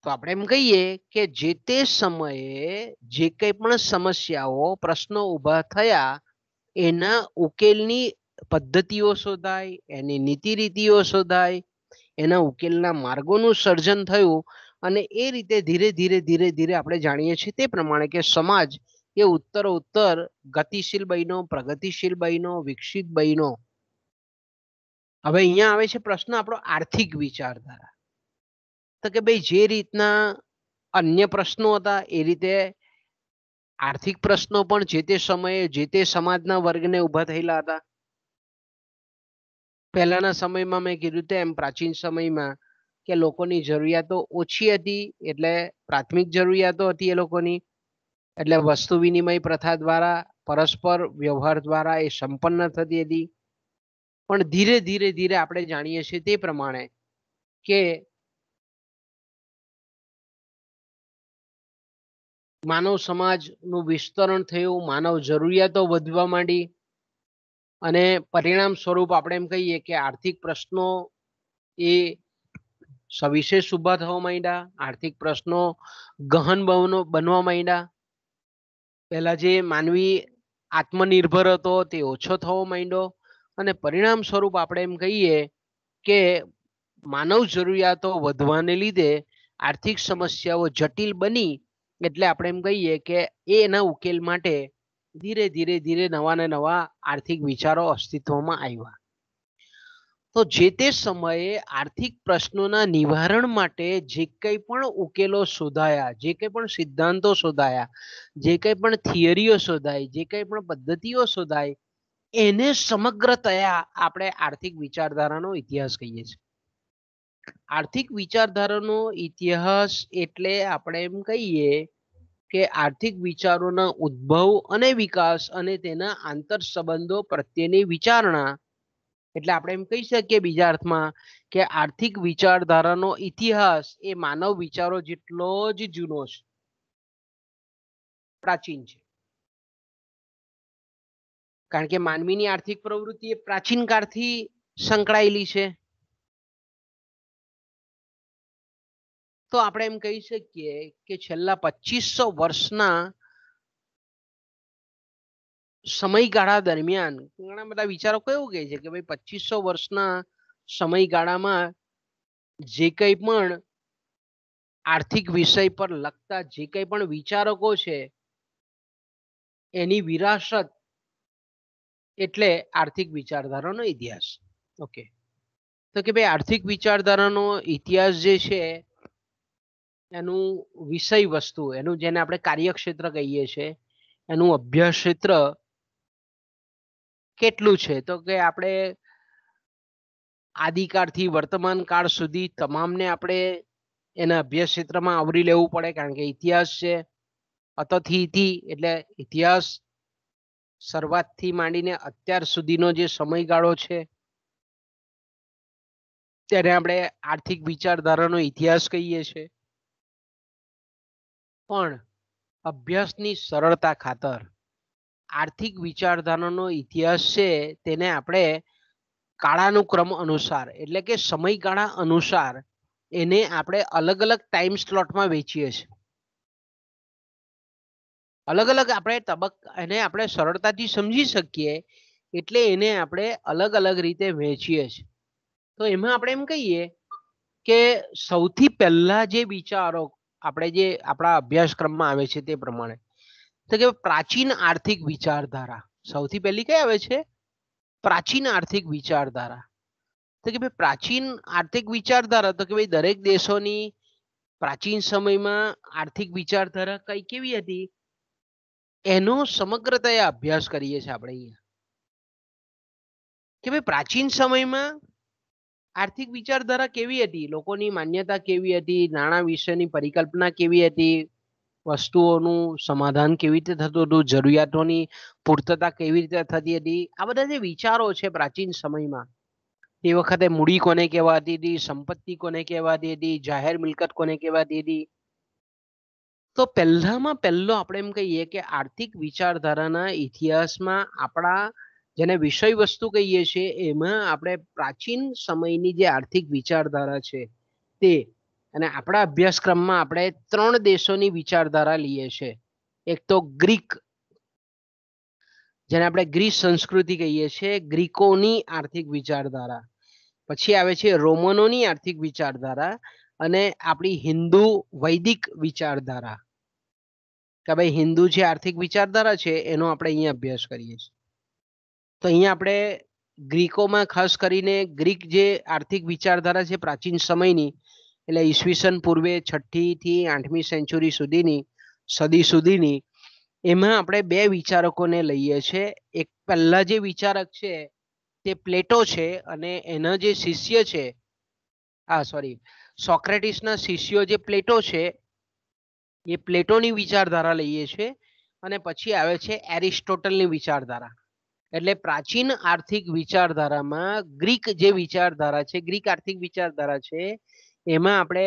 તો આપણે એમ કહીએ કે જે તે સમયે જે કંઈ પણ સમસ્યાઓ, પ્રશ્નો ઊભા થયા એના ઉકેલની પદ્ધતિઓ શોધાય, એની નીતિ રીતિઓ શોધાય, એના ઉકેલના માર્ગોનું સર્જન થયું. અને એ રીતે ધીરે ધીરે ધીરે ધીરે આપણે જાણીએ છીએ તે પ્રમાણે કે સમાજ એ ઉત્તર ગતિશીલ બન્યો, પ્રગતિશીલ બન્યો, વિકસિત બન્યો. હવે અહીંયા આવે છે પ્રશ્ન આપણો આર્થિક વિચારધારા. તો કે ભાઈ જે રીતના અન્ય પ્રશ્નો હતા એ રીતે આર્થિક પ્રશ્નો પણ જે તે સમયે જે તે સમાજના વર્ગને ઊભા થયેલા હતા. પહેલાના સમયમાં મેં કીધું તેમ પ્રાચીન સમયમાં કે લોકોની જરૂરિયાતો ઓછી હતી, એટલે પ્રાથમિક જરૂરિયાતો હતી એ લોકોની, એટલે વસ્તુ વિનિમય પ્રથા દ્વારા, પરસ્પર વ્યવહાર દ્વારા એ સંપન્ન થતી હતી. પણ ધીરે ધીરે ધીરે આપણે જાણીએ છીએ તે પ્રમાણે કે માનવ સમાજનું વિસ્તરણ થયું, માનવ જરૂરિયાતો વધવા માંડી, અને પરિણામ સ્વરૂપ આપણે એમ કહીએ કે આર્થિક પ્રશ્નો એ સવિશેષ ઊભા થવા માંડ્યા, આર્થિક પ્રશ્નો ગહન બનવા માંડ્યા. પહેલા જે માનવી આત્મનિર્ભર હતો તે ઓછો થવા માંડ્યો, અને પરિણામ સ્વરૂપ આપણે એમ કહીએ કે માનવ જરૂરિયાતો વધવાને લીધે આર્થિક સમસ્યાઓ જટિલ બની. એટલે આપણે એમ કહીએ કે એના ઉકેલ માટે ધીરે ધીરે ધીરે નવા ને નવા આર્થિક વિચારો અસ્તિત્વમાં આવ્યા. તો જે તે સમયે આર્થિક પ્રશ્નોના નિવારણ માટે જે કંઈ પણ ઉકેલો શોધાયા, જે કંઈ પણ સિદ્ધાંતો શોધાયા, જે કંઈ પણ થિયરીઓ શોધાઈ, જે કંઈ પણ પદ્ધતિઓ શોધાઈ, એને સમગ્રતયા આપણે આર્થિક વિચારધારાનો ઇતિહાસ કહીએ છીએ. આર્થિક વિચારધારાનો ઇતિહાસ એટલે આપણે એમ કહીએ કે આર્થિક વિચારોના ઉદ્ભવ અને વિકાસ અને તેના આંતર સંબંધો પ્રત્યેની વિચારણા. એટલે આપણે એમ કહી શકીએ બીજા અર્થમાં કે આર્થિક વિચારધારાનો ઇતિહાસ એ માનવ વિચારો જેટલો જ જૂનો છે, પ્રાચીન છે. કારણ કે માનવીની આર્થિક પ્રવૃત્તિ એ પ્રાચીન કાળથી સંકળાયેલી છે. તો આપણે એમ કહી શકીએ કે છેલ્લા 2500 વર્ષના સમયગાળા દરમિયાન ઘણા બધા વિચારો કેવું કહે છે કે ભાઈ 2500 વર્ષના સમયગાળામાં જે કંઈ પણ આર્થિક વિષય પર લગતા જે કંઈ પણ વિચારકો છે એની વિરાસત એટલે આર્થિક વિચારધારાનો ઇતિહાસ. ઓકે. તો કે ભાઈ આર્થિક વિચારધારાનો ઇતિહાસ જે છે એનું વિષય વસ્તુ, એનું જેને આપણે કાર્યક્ષેત્ર કહીએ છીએ, એનું અભ્યાસ ક્ષેત્ર કેટલું છે? તો કે આપણે આદિકાળથી વર્તમાન કાળ સુધી તમામને આપણે એના અભ્યાસ ક્ષેત્રમાં આવરી લેવું પડે, કારણ કે ઇતિહાસ છે. અતથી એટલે ઇતિહાસ શરૂઆતથી માંડીને અત્યાર સુધીનો જે સમયગાળો છે તેને આપણે આર્થિક વિચારધારાનો ઇતિહાસ કહીએ છીએ. પણ અભ્યાસની સરળતા ખાતર આર્થિક વિચારધારાનો ઇતિહાસ છે તેને આપણે કાળાનુક્રમ અનુસાર, એટલે કે સમયગાળા અનુસાર એને આપણે અલગ અલગ ટાઈમ સ્લોટમાં વેચીએ છીએ. અલગ અલગ આપણે તબક્કા એને આપણે સરળતાથી સમજી શકીએ એટલે એને આપણે અલગ અલગ રીતે વહેંચીએ છીએ. તો એમાં આપણે એમ કહીએ કે સૌથી પહેલા જે વિચારો આપણે જે આપણા અભ્યાસક્રમમાં આવે છે તે પ્રમાણે, તો કે પ્રાચીન આર્થિક વિચારધારા સૌથી પહેલી કઈ આવે છે? પ્રાચીન આર્થિક વિચારધારા. તો કે ભાઈ પ્રાચીન આર્થિક વિચારધારા, તો કે ભાઈ દરેક દેશોની પ્રાચીન સમયમાં આર્થિક વિચારધારા કઈ કેવી હતી એનો સમગ્રતાએ અભ્યાસ કરીએ છીએ આપણે અહીંયા. કે ભાઈ પ્રાચીન સમયમાં આર્થિક વિચારધારા કેવી હતી, લોકોની માન્યતા કેવી હતી, નાણાં વિશેની પરિકલ્પના કેવી હતી, વસ્તુઓનું સમાધાન કેવી રીતે થતું હતું, જરૂરિયાતોની પૂર્તતા કેવી રીતે થતી હતી, આ બધા જે વિચારો છે પ્રાચીન સમયમાં, તે વખતે મૂડી કોને કહેવાતી હતી, સંપત્તિ કોને કહેવાતી હતી, જાહેર મિલકત કોને કહેવાતી હતી. તો પહેલામાં પહેલો આપણે એમ કહીએ કે આર્થિક વિચારધારાના ઇતિહાસમાં આપણા જેને વિષય વસ્તુ કહીએ છીએ એમાં આપણે પ્રાચીન સમયની જે આર્થિક વિચારધારા છે તે, અને આપણા અભ્યાસક્રમમાં આપણે 3 દેશોની વિચારધારા લઈએ છીએ. એક તો ગ્રીક, જેને આપણે ગ્રીસ સંસ્કૃતિ કહીએ છીએ, ગ્રીકોની આર્થિક વિચારધારા. પછી આવે છે રોમનોની આર્થિક વિચારધારા અને આપણી હિન્દુ વૈદિક વિચારધારા. કે ભાઈ હિન્દુ જે આર્થિક વિચારધારા છે એનો આપણે અહીંયા અભ્યાસ કરીએ છીએ. તો અહીંયા આપણે ગ્રીકોમાં ખાસ કરીને ગ્રીક જે આર્થિક વિચારધારા છે પ્રાચીન સમયની, એટલે ઈસવીસન પૂર્વે 6મી થી 8મી સેન્ચુરી સુધીની સદી સુધીની, એમાં આપણે 2 વિચારકોને લઈએ છીએ. એક પહેલા જે વિચારક છે તે પ્લેટો છે અને એના જે શિષ્ય છે, સોક્રેટિસના શિષ્યો જે પ્લેટો છે એ પ્લેટોની વિચારધારા લઈએ છીએ. અને પછી આવે છે એરિસ્ટોટલની વિચારધારા. એટલે પ્રાચીન આર્થિક વિચારધારામાં ગ્રીક જે વિચારધારા છે, ગ્રીક આર્થિક વિચારધારા છે, એમાં આપણે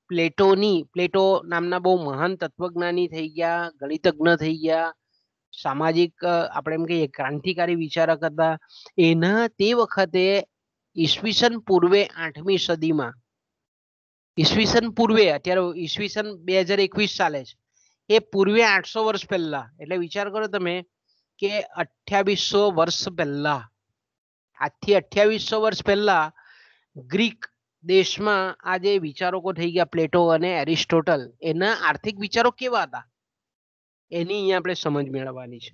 પ્લેટો નામના બહુ મહાન તત્વજ્ઞાની થઈ ગયા, ગણિતજ્ઞ થઈ ગયા, સામાજિક આપણે એમ કહીએ ક્રાંતિકારી વિચારક હતા. એના તે વખતે ઈસવીસન પૂર્વે 8મી સદીમાં, ઈસવીસન પૂર્વે, અત્યારે ઈસવીસન 2021 ચાલે છે, એ પૂર્વે 800 વર્ષ પહેલા, એટલે વિચાર કરો તમે કે 2800 વર્ષ પહેલા, આજથી 2800 વર્ષ પહેલા ગ્રીક દેશમાં આ જે વિચારકો થઈ ગયા પ્લેટો અને એરિસ્ટોટલ, એના આર્થિક વિચારો કેવા હતા એની અહીંયા આપણે સમજ મેળવવાની છે.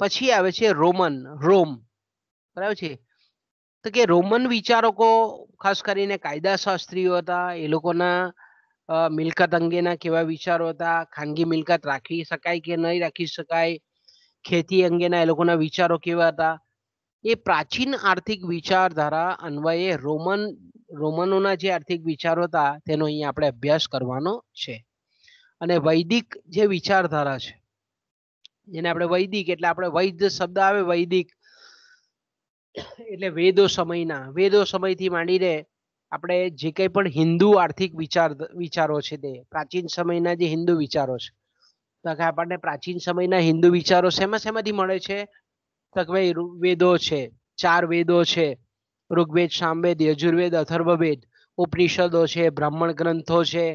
પછી આવે છે રોમ, બરાબર છે. તો કે રોમન વિચારકો ખાસ કરીને કાયદાશાસ્ત્રીઓ હતા. એ લોકોના મિલકત અંગેના કેવા વિચારો હતા, ખાનગી મિલકત રાખી શકાય કે નહીં રાખી શકાય, ખેતી અંગેના એ લોકોના વિચારો કેવા હતા, એ પ્રાચીન આર્થિક વિચારધારા અન્વયે રોમનોના જે આર્થિક વિચારો હતા તેનો અહીંયા આપણે અભ્યાસ કરવાનો છે. અને વૈદિક જે વિચારધારા છે, જેને આપણે વૈદિક, એટલે આપણે વૈદ શબ્દ આવે, વૈદિક એટલે વેદો સમયથી માંડીને આપણે જે કંઈ પણ હિન્દુ આર્થિક વિચારો છે તે પ્રાચીન સમયના જે હિન્દુ વિચારો છે, તો આપણને પ્રાચીન સમયના હિન્દુ વિચારો શેમાંથી મળે છે? તો કે ભાઈ વેદો છે, 4 વેદો છે, ઋગ્વેદ, સામવેદ, યજુર્વેદ, અથર્વવેદ, ઉપનિષદો છે, બ્રાહ્મણ ગ્રંથો છે,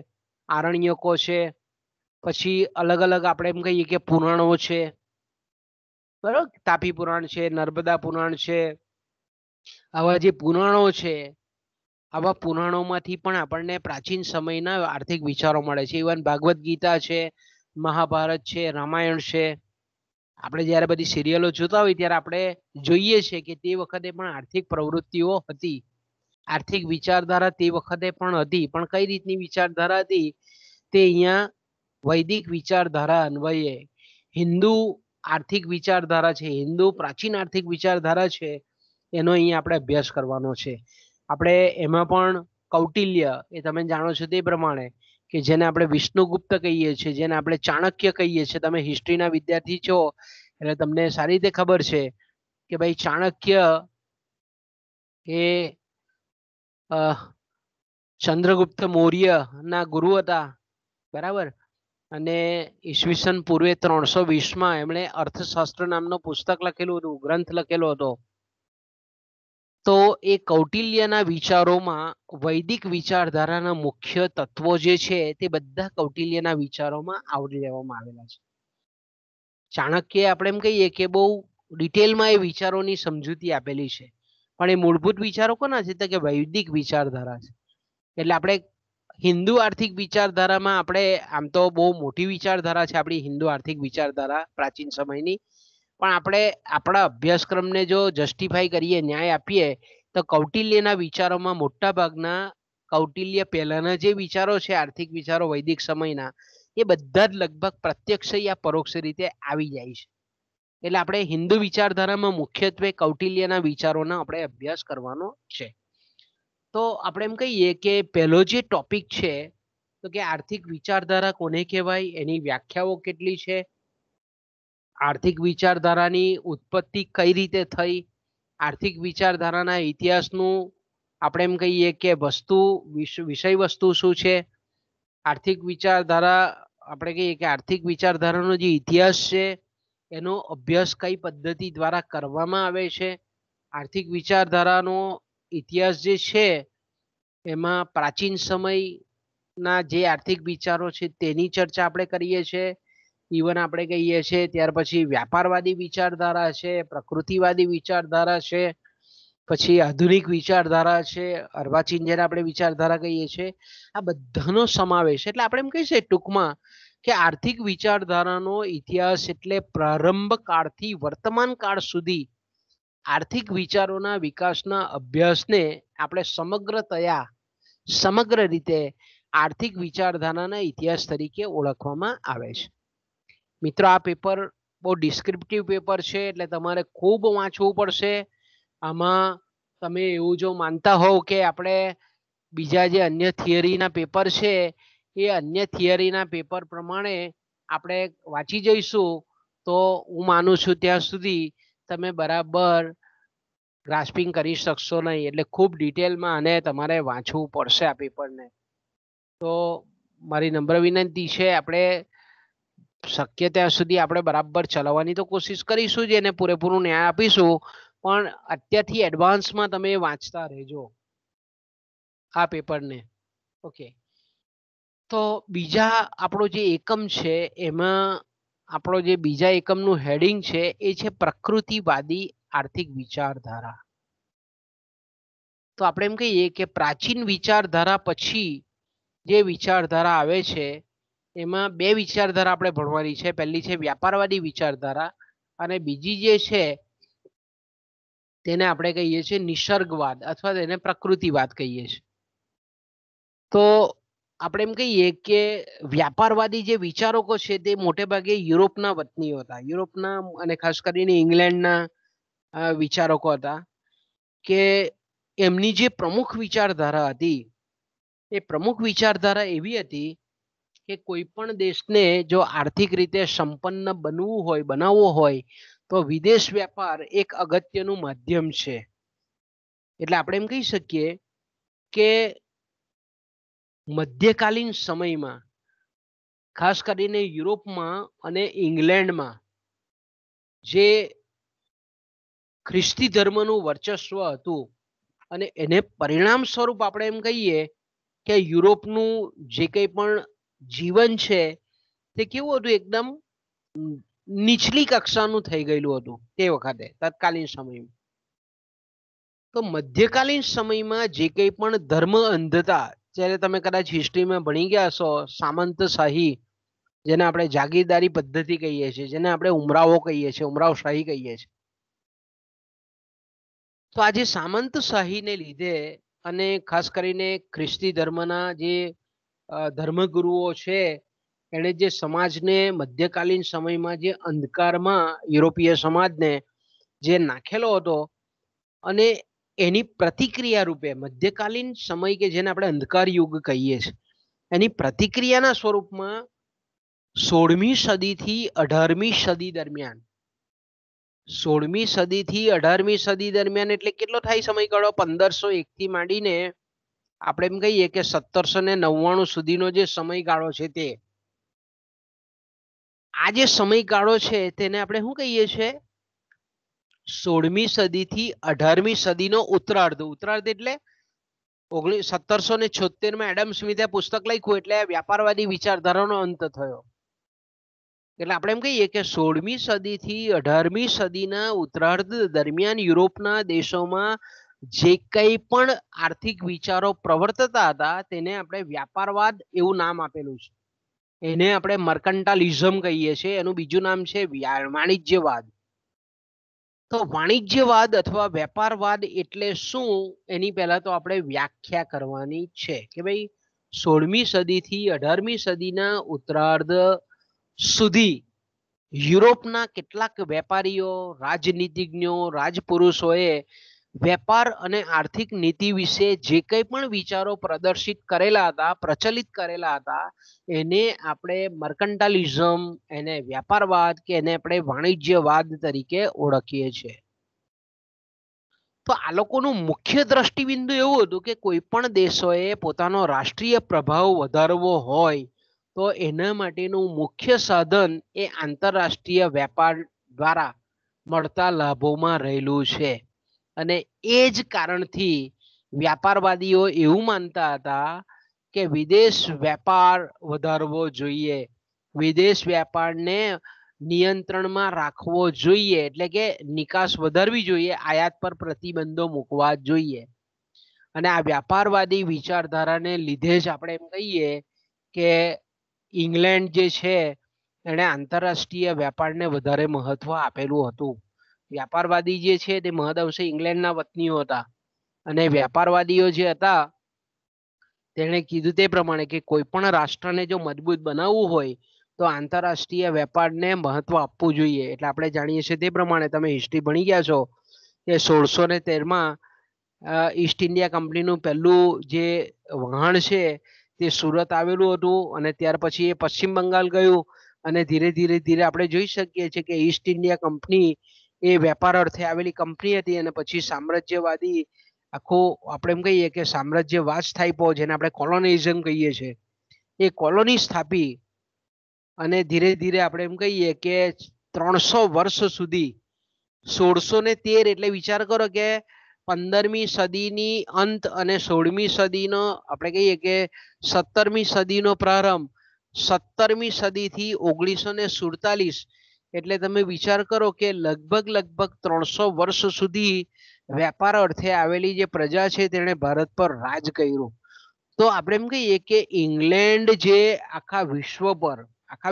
આરણ્યકો છે, પછી અલગ અલગ આપણે એમ કહીએ કે પુરાણો છે, બરાબર, તાપી પુરાણ છે, નર્મદા પુરાણ છે. આવા જે પુરાણો છે, આવા પુરાણોમાંથી પણ આપણને પ્રાચીન સમયના આર્થિક વિચારો મળે છે. ઇવન ભાગવત ગીતા છે, મહાભારત છે, રામાયણ છે. આપણે જ્યારે બધી સિરિયલો જોતા હોય ત્યારે આપણે જોઈએ છીએ કે તે વખતે પણ આર્થિક પ્રવૃત્તિઓ હતી. આર્થિક વિચારધારા તે વખતે પણ હતી, પણ કઈ રીતની વિચારધારા હતી તે અહીંયા વૈદિક વિચારધારા અન્વયે હિન્દુ આર્થિક વિચારધારા છે, હિન્દુ પ્રાચીન આર્થિક વિચારધારા છે, એનો અહીંયા આપણે અભ્યાસ કરવાનો છે. આપણે એમાં પણ કૌટિલ્ય, એ તમે જાણો છો તે પ્રમાણે, કે જેને આપણે વિષ્ણુગુપ્ત કહીએ છીએ, જેને આપણે ચાણક્ય કહીએ છીએ. તમે હિસ્ટ્રીના વિદ્યાર્થી છો એટલે તમને સારી રીતે ખબર છે કે ભાઈ ચાણક્ય એ ચંદ્રગુપ્ત મૌર્ય ના ગુરુ હતા, બરાબર. અને ઈસવીસન પૂર્વે 320માં એમણે અર્થશાસ્ત્ર નામનો પુસ્તક લખેલું હતું, ગ્રંથ લખેલો હતો. તો એ કૌટિલ્યના વિચારોમાં વૈદિક વિચારધારાના મુખ્ય તત્વો જે છે તે બધા કૌટિલ્યના વિચારોમાં આવરી લેવામાં આવેલા છે. ચાણક્ય આપણે એમ કહીએ કે બહુ ડિટેલમાં એ વિચારોની સમજૂતી આપેલી છે, પણ એ મૂળભૂત વિચારો કોના છે તો કે વૈદિક વિચારધારા છે. એટલે આપણે હિન્દુ આર્થિક વિચારધારામાં આપણે આમ તો બહુ મોટી વિચારધારા છે આપણી હિન્દુ આર્થિક વિચારધારા પ્રાચીન સમયની, પણ આપણે આપણા અભ્યાસક્રમને જો જસ્ટિફાઈ કરીએ, ન્યાય આપીએ, તો કૌટિલ્યના વિચારોમાં મોટા ભાગના કૌટિલ્ય પહેલાના જે વિચારો છે આર્થિક વિચારો વૈદિક સમયના, એ બધા જ લગભગ પ્રત્યક્ષ યા પરોક્ષ રીતે આવી જાય છે. એટલે આપણે હિન્દુ વિચારધારામાં મુખ્યત્વે કૌટિલ્યના વિચારોનો આપણે અભ્યાસ કરવાનો છે. તો આપણે એમ કહીએ કે પહેલો જે ટોપિક છે તો કે આર્થિક વિચારધારા કોને કહેવાય, એની વ્યાખ્યાઓ કેટલી છે, આર્થિક વિચારધારાની ઉત્પત્તિ કઈ રીતે થઈ, આર્થિક વિચારધારાના ઇતિહાસનું આપણે એમ કહીએ કે વસ્તુ વિષય વસ્તુ શું છે, આર્થિક વિચારધારા આપણે કહીએ કે આર્થિક વિચારધારાનો જે ઇતિહાસ છે એનો અભ્યાસ કઈ પદ્ધતિ દ્વારા કરવામાં આવે છે, આર્થિક વિચારધારાનો ઇતિહાસ જે છે એમાં પ્રાચીન સમયના જે આર્થિક વિચારો છે તેની ચર્ચા આપણે કરીએ છીએ. ઇવન આપણે કહીએ છીએ ત્યાર પછી વ્યાપારવાદી વિચારધારા છે, પ્રકૃતિવાદી વિચારધારા છે, પછી આધુનિક વિચારધારા છે, અર્વાચીન જેને આપણે વિચારધારા કહીએ છીએ. આ બધાનો સમાવેશ, એટલે આપણે એમ કહીએ છીએ ટૂંકમાં કે આર્થિક વિચારધારાનો ઇતિહાસ એટલે પ્રારંભ કાળથી વર્તમાન કાળ સુધી આર્થિક વિચારોના વિકાસના અભ્યાસને આપણે સમગ્ર રીતે આર્થિક વિચારધારાના ઇતિહાસ તરીકે ઓળખવામાં આવે છે. મિત્રો, આ પેપર બહુ ડિસ્ક્રિપ્ટિવ પેપર છે, એટલે તમારે ખૂબ વાંચવું પડશે. આમાં તમે એવું જો માનતા હોવ કે આપણે બીજા જે અન્ય થિયરીના પેપર છે એ અન્ય થિયરીના પેપર પ્રમાણે આપણે વાંચી જઈશું તો હું માનું છું ત્યાં સુધી તમે બરાબર ગ્રાસ્પિંગ કરી શકશો નહીં. એટલે ખૂબ ડિટેલમાં અને તમારે વાંચવું પડશે આ પેપરને. તો મારી નમ્ર વિનંતી છે, આપણે શક્ય ત્યાં સુધી આપણે બરાબર ચલાવવાની તો કોશિશ કરીશું જ, એને પૂરેપૂરું ન્યાય આપીશું, પણ અત્યારથી એડવાન્સમાં તમે વાંચતા રહેજો આ પેપરને. ઓકે, તો બીજા આપણો જે એકમ છે એમાં આપણો જે બીજા એકમનું હેડિંગ છે એ છે પ્રકૃતિવાદી આર્થિક વિચારધારા. તો આપણે એમ કહીએ કે પ્રાચીન વિચારધારા પછી જે વિચારધારા આવે છે એમાં બે વિચારધારા આપણે ભણવાની છે. પહેલી છે વ્યાપારવાદી વિચારધારા અને બીજી જે છે તેને આપણે કહીએ છીએ નિસર્ગવાદ અથવા તેને પ્રકૃતિવાદ કહીએ છીએ. તો આપણે એમ કહીએ કે વ્યાપારવાદી જે વિચારકો છે તે મોટે ભાગે યુરોપના વતનીઓ હતા, યુરોપના અને ખાસ કરીને ઇંગ્લેન્ડના વિચારકો હતા. કે એમની જે પ્રમુખ વિચારધારા હતી એ પ્રમુખ વિચારધારા એવી હતી કે કોઈ પણ દેશને જો આર્થિક રીતે સંપન્ન બનાવવો હોય તો વિદેશ વ્યાપાર એક અગત્યનું માધ્યમ છે. એટલે આપણે એમ કહી શકીએ કે મધ્યકાલીન સમયમાં ખાસ કરીને યુરોપમાં અને ઇંગ્લેન્ડમાં જે ખ્રિસ્તી ધર્મનું વર્ચસ્વ હતું અને એને પરિણામ સ્વરૂપ આપણે એમ કહીએ કે યુરોપનું જે કંઈ પણ જીવન છે તે કેવું હતું, એકદમ નીચલી કક્ષાનું થઈ ગયેલું હતું તે વખતે તત્કાલીન સમયમાં. તો મધ્યકાલીન સમયમાં જે કંઈ પણ ધર્મ અંધતા, જ્યારે તમે કદાચ હિસ્ટ્રીમાં ભણી ગયા હશો, સામંતશાહી જેને આપણે જાગીરદારી પદ્ધતિ કહીએ છીએ, જેને આપણે ઉમરાવો કહીએ છીએ, ઉમરાવશાહી કહીએ છીએ. તો આજે સામંતશાહીને લીધે અને ખાસ કરીને ખ્રિસ્તી ધર્મના જે ધર્મગુરુઓ છે એણે જે સમાજને મધ્યકાલીન સમયમાં જે અંધકારમાં યુરોપીય સમાજને જે નાખેલો હતો અને એની પ્રતિક્રિયા રૂપે મધ્યકાલીન સમય કે જેને આપણે અંધકાર યુગ કહીએ છીએ એની પ્રતિક્રિયાના સ્વરૂપમાં 16મી સદીથી 18મી સદી દરમિયાન 16મી સદીથી 18મી સદી દરમિયાન એટલે કેટલો થાય સમયગાળો 1501 થી માંડીને આપણે એમ કહીએ કે 1799 સુધીનો જે સમયગાળો છે તે આ જે સમયગાળો છે તેને આપણે શું કહીએ છીએ 16મી સદીથી 18મી સદીનો ઉત્તરાર્ધ. ઉત્તરાર્ધ એટલે 1776 એડમ સ્મિથે પુસ્તક લખ્યું એટલે વ્યાપારવાદી વિચારધારાનો અંત થયો. એટલે આપણે એમ કહીએ કે 16મી સદીથી 18મી સદીના ઉત્તરાર્ધ દરમિયાન યુરોપના દેશોમાં જે કંઈ પણ આર્થિક વિચારો પ્રવર્તતા હતા તેને આપણે વ્યાપારવાદ એવું નામ આપેલું છે. એને આપણે મર્કન્ટાલિઝમ કહીએ છીએ. એનું બીજું નામ છે વાણિજ્યવાદ. તો વાણિજ્યવાદ અથવા વેપારવાદ એટલે શું એની પહેલા તો આપણે વ્યાખ્યા કરવાની છે કે ભાઈ 16મી સદીથી 18મી સદીના ઉત્તરાર્ધ સુધી યુરોપના કેટલાક વેપારીઓ, રાજનીતિજ્ઞો, રાજપુરુષોએ વેપાર અને આર્થિક નીતિ વિશે જે કંઈ પણ વિચારો પ્રદર્શિત કરેલા હતા, પ્રચલિત કરેલા હતા એને આપણે મર્કન્ટાલિઝમ, એને વ્યાપારવાદ કે એને આપણે વાણિજ્યવાદ તરીકે ઓળખીએ છીએ. તો આ લોકોનું મુખ્ય દ્રષ્ટિબિંદુ એવું હતું કે કોઈ પણ દેશોએ પોતાનો રાષ્ટ્રીય પ્રભાવ વધારવો હોય તો એના માટેનું મુખ્ય સાધન એ આંતરરાષ્ટ્રીય વેપાર દ્વારા મળતા લાભોમાં રહેલું છે. અને એ જ કારણથી વ્યાપારવાદીઓ એવું માનતા હતા કે વિદેશ વેપાર વધારવો જોઈએ, વિદેશ વેપારને નિયંત્રણમાં રાખવો જોઈએ, એટલે કે નિકાસ વધારવી જોઈએ, આયાત પર પ્રતિબંધો મૂકવા જોઈએ. અને આ વ્યાપારવાદી વિચારધારાને લીધે જ આપણે એમ કહીએ કે ઇંગ્લેન્ડ જે છે એણે આંતરરાષ્ટ્રીય વેપારને વધારે મહત્વ આપેલું હતું. વ્યાપારવાદી જે છે તે મહદ અંશે ઇંગ્લેન્ડના વતનીઓ હતા અને વ્યાપારવાદીઓ જે હતા તેણે કીધું તે પ્રમાણે કે કોઈ પણ રાષ્ટ્રને જો મજબૂત બનાવવું હોય તો આંતરરાષ્ટ્રીય વેપારને મહત્વ આપવું જોઈએ. એટલે આપણે જાણીએ છીએ તે પ્રમાણે તમે હિસ્ટ્રી ભણી ગયા છો કે 1613માં ઈસ્ટ ઇન્ડિયા કંપનીનું પહેલું જે વહાણ છે તે સુરત આવેલું હતું અને ત્યાર પછી એ પશ્ચિમ બંગાળ ગયું અને ધીરે ધીરે આપણે જોઈ શકીએ છીએ કે ઈસ્ટ ઇન્ડિયા કંપની એ વેપાર અર્થે આવેલી કંપની હતી અને પછી સામ્રાજ્યવાદી આખું આપણે એમ કહીએ કે સામ્રાજ્યવાદ સ્થાપ્યો જેને આપણે કોલોનિઝમ કહીએ છીએ. એ કોલોની સ્થાપી અને ધીરે ધીરે આપણે એમ કહીએ કે 300 વર્ષ સુધી 1613 એટલે વિચાર કરો કે 15મી સદીની અંત અને 16મી સદીનો આપણે કહીએ કે 17મી સદીનો પ્રારંભ, 17મી સદીથી 1947 એટલે તમે વિચાર કરો કે લગભગ 300 વર્ષ સુધી વેપાર અર્થે આવેલી જે પ્રજા છે તેણે ભારત પર રાજ કર્યું. તો આપણે એમ કહીએ કે ઇંગ્લેન્ડ જે આખા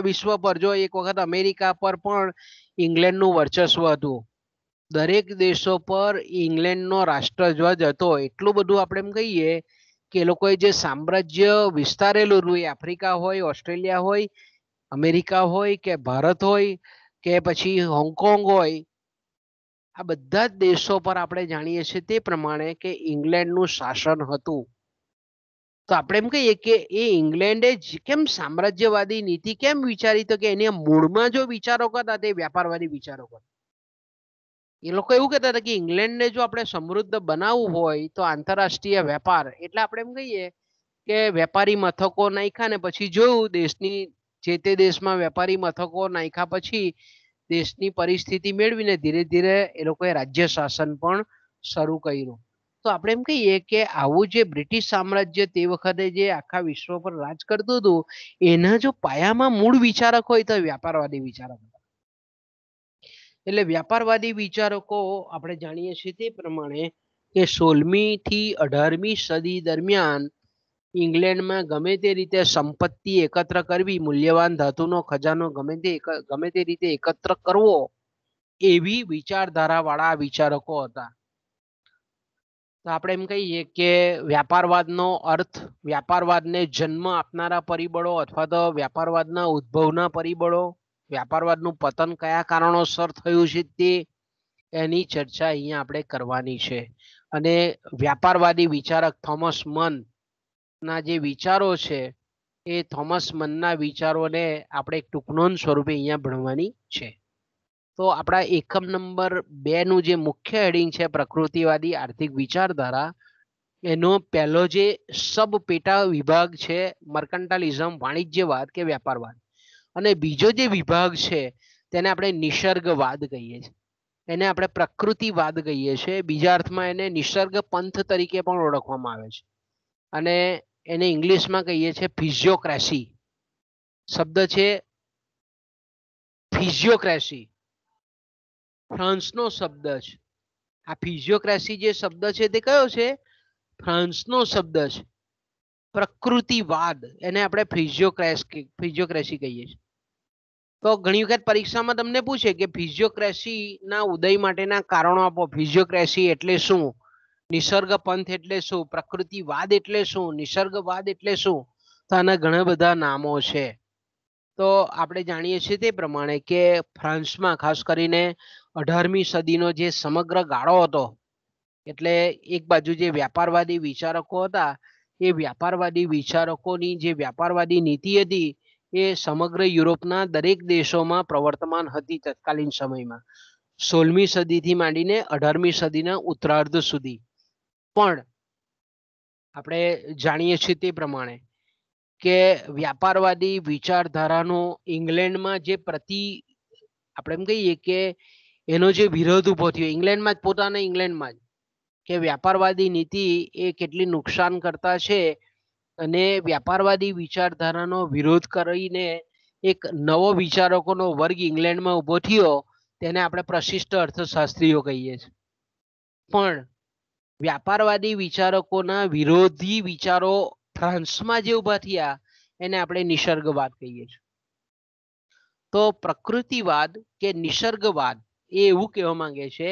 વિશ્વ પર જો એક વખત અમેરિકા પર પણ ઇંગ્લેન્ડનું વર્ચસ્વ હતું, દરેક દેશો પર ઇંગ્લેન્ડનો રાષ્ટ્રધ્વજ હતો. એટલું બધું આપણે એમ કહીએ કે એ લોકોએ જે સામ્રાજ્ય વિસ્તારેલું હતું એ આફ્રિકા હોય, ઓસ્ટ્રેલિયા હોય, અમેરિકા હોય કે ભારત હોય કે પછી હોંગકોંગ હોય, આ બધા જ દેશો પર આપણે જાણીએ છીએ તે પ્રમાણે કે ઇંગ્લેન્ડનું શાસન હતું. તો આપણે એમ કહીએ કે એ ઇંગ્લેન્ડે કેમ સામ્રાજ્યવાદી નીતિ કેમ વિચારી તો કે એની મૂળમાં જો વિચારો હતા તે વ્યાપારવાદી વિચારો હતા. એ લોકો એવું કહેતા હતા કે ઇંગ્લેન્ડને જો આપણે સમૃદ્ધ બનાવવું હોય તો આંતરરાષ્ટ્રીય વેપાર એટલે આપણે એમ કહીએ કે વેપારી મથકો નાખ્યા ને પછી જોયું દેશની જે તે દેશમાં વેપારી મથકો નાખ્યા પછી દેશની પરિસ્થિતિ મેળવીને ધીરે ધીરે એ લોકોએ રાજ્ય શાસન પણ શરૂ કર્યું. તો આપણે એમ કહીએ કે આવું જે બ્રિટિશ સામ્રાજ્ય તે વખતે જે આખા વિશ્વ પર રાજ કરતું હતું એના જો પાયામાં મૂળ વિચારક હોય તો વ્યાપારવાદી વિચારક હતા. એટલે વ્યાપારવાદી વિચારકો આપણે જાણીએ છીએ તે પ્રમાણે કે 16મી થી 18મી સદી દરમિયાન ઇંગ્લેન્ડમાં ગમે તે રીતે સંપત્તિ એકત્ર કરવી, મૂલ્યવાન ધાતુનો ખજાનો ગમે તે રીતે એકત્ર કરવો એવી વિચારધારાવાળા વિચારકો હતા. તો આપણે એમ કહીએ કે વ્યાપારવાદનો અર્થ વ્યાપારવાદને જન્મ આપનારા પરિબળો અથવા તો વ્યાપારવાદના ઉદ્ભવના પરિબળો, વ્યાપારવાદનું પતન કયા કારણોસર થયું છે તે એની ચર્ચા અહીંયા આપણે કરવાની છે. અને વ્યાપારવાદી વિચારક થોમસ મન ના જે વિચારો છે એ થોમસ મનના વિચારોને આપણે એક ટૂંકનોંધ સ્વરૂપે અહીંયા ભણવાની છે. તો આપણા એકમ નંબર 2 નું જે મુખ્ય હેડિંગ છે પ્રકૃતિવાદી આર્થિક વિચારધારા, એનો પહેલો જે સબ પેટા વિભાગ છે મર્કન્ટાલિઝમ વાણિજ્યવાદ કે વ્યાપારવાદ, અને બીજો જે વિભાગ છે તેને આપણે નિસર્ગવાદ કહીએ છીએ, એને આપણે પ્રકૃતિવાદ કહીએ છીએ. બીજા અર્થમાં એને નિસર્ગ પંથ તરીકે પણ ઓળખવામાં આવે છે અને એને ઇંગ્લિશમાં કહીએ છીએ ફિઝિયોક્રેસી. શબ્દ છે ફિઝિયોક્રેસી, ફ્રાન્સનો શબ્દ છે. આ ફિઝિયોક્રેસી જે શબ્દ છે તે કયો છે? ફ્રાન્સનો શબ્દ છે. પ્રકૃતિવાદ એને આપણે ફિઝિયોક્રેસી કહીએ છીએ. તો ઘણી વખત પરીક્ષામાં તમને પૂછે કે ફિઝિયોક્રેસીના ઉદય માટેના કારણો આપો. ફિઝિયોક્રેસી એટલે શું? નિસર્ગ પંથ એટલે શું? પ્રકૃતિવાદ એટલે શું? નિસર્ગવાદ એટલે શું? તો આના ઘણા બધા નામો છે. તો આપણે જાણીએ છીએ તે પ્રમાણે કે ફ્રાન્સમાં ખાસ કરીને 18મી સદીનો જે સમગ્ર ગાળો હતો, એટલે એક બાજુ જે વ્યાપારવાદી વિચારકો હતા એ વ્યાપારવાદી વિચારકોની જે વ્યાપારવાદી નીતિ હતી એ સમગ્ર યુરોપના દરેક દેશોમાં પ્રવર્તમાન હતી તત્કાલીન સમયમાં, 16મી સદીથી માંડીને 18મી સદીના ઉત્તરાર્ધ સુધી. પણ આપણે જાણીએ છીએ તે પ્રમાણે કે વ્યાપારવાદી વિચારધારાનો ઇંગ્લેન્ડમાં જે આપણે એમ કહીએ કે એનો જે વિરોધ ઉભો થયો ઇંગ્લેન્ડમાં જ, પોતાના ઇંગ્લેન્ડમાં જ, કે વ્યાપારવાદી નીતિ એ કેટલી નુકસાન કરતા છે, અને વ્યાપારવાદી વિચારધારાનો વિરોધ કરીને એક નવો વિચારકોનો વર્ગ ઇંગ્લેન્ડમાં ઉભો થયો, તેને આપણે પ્રશિષ્ટ અર્થશાસ્ત્રીઓ કહીએ છીએ. પણ વ્યાપારવાદી વિચારકોના વિરોધી વિચારો ફ્રાન્સમાં જે ઉભા થયા એને આપણે નિસર્ગવાદ કહીએ છીએ. તો પ્રકૃતિવાદ કે નિસર્ગવાદ એ એવું કહેવા માંગે છે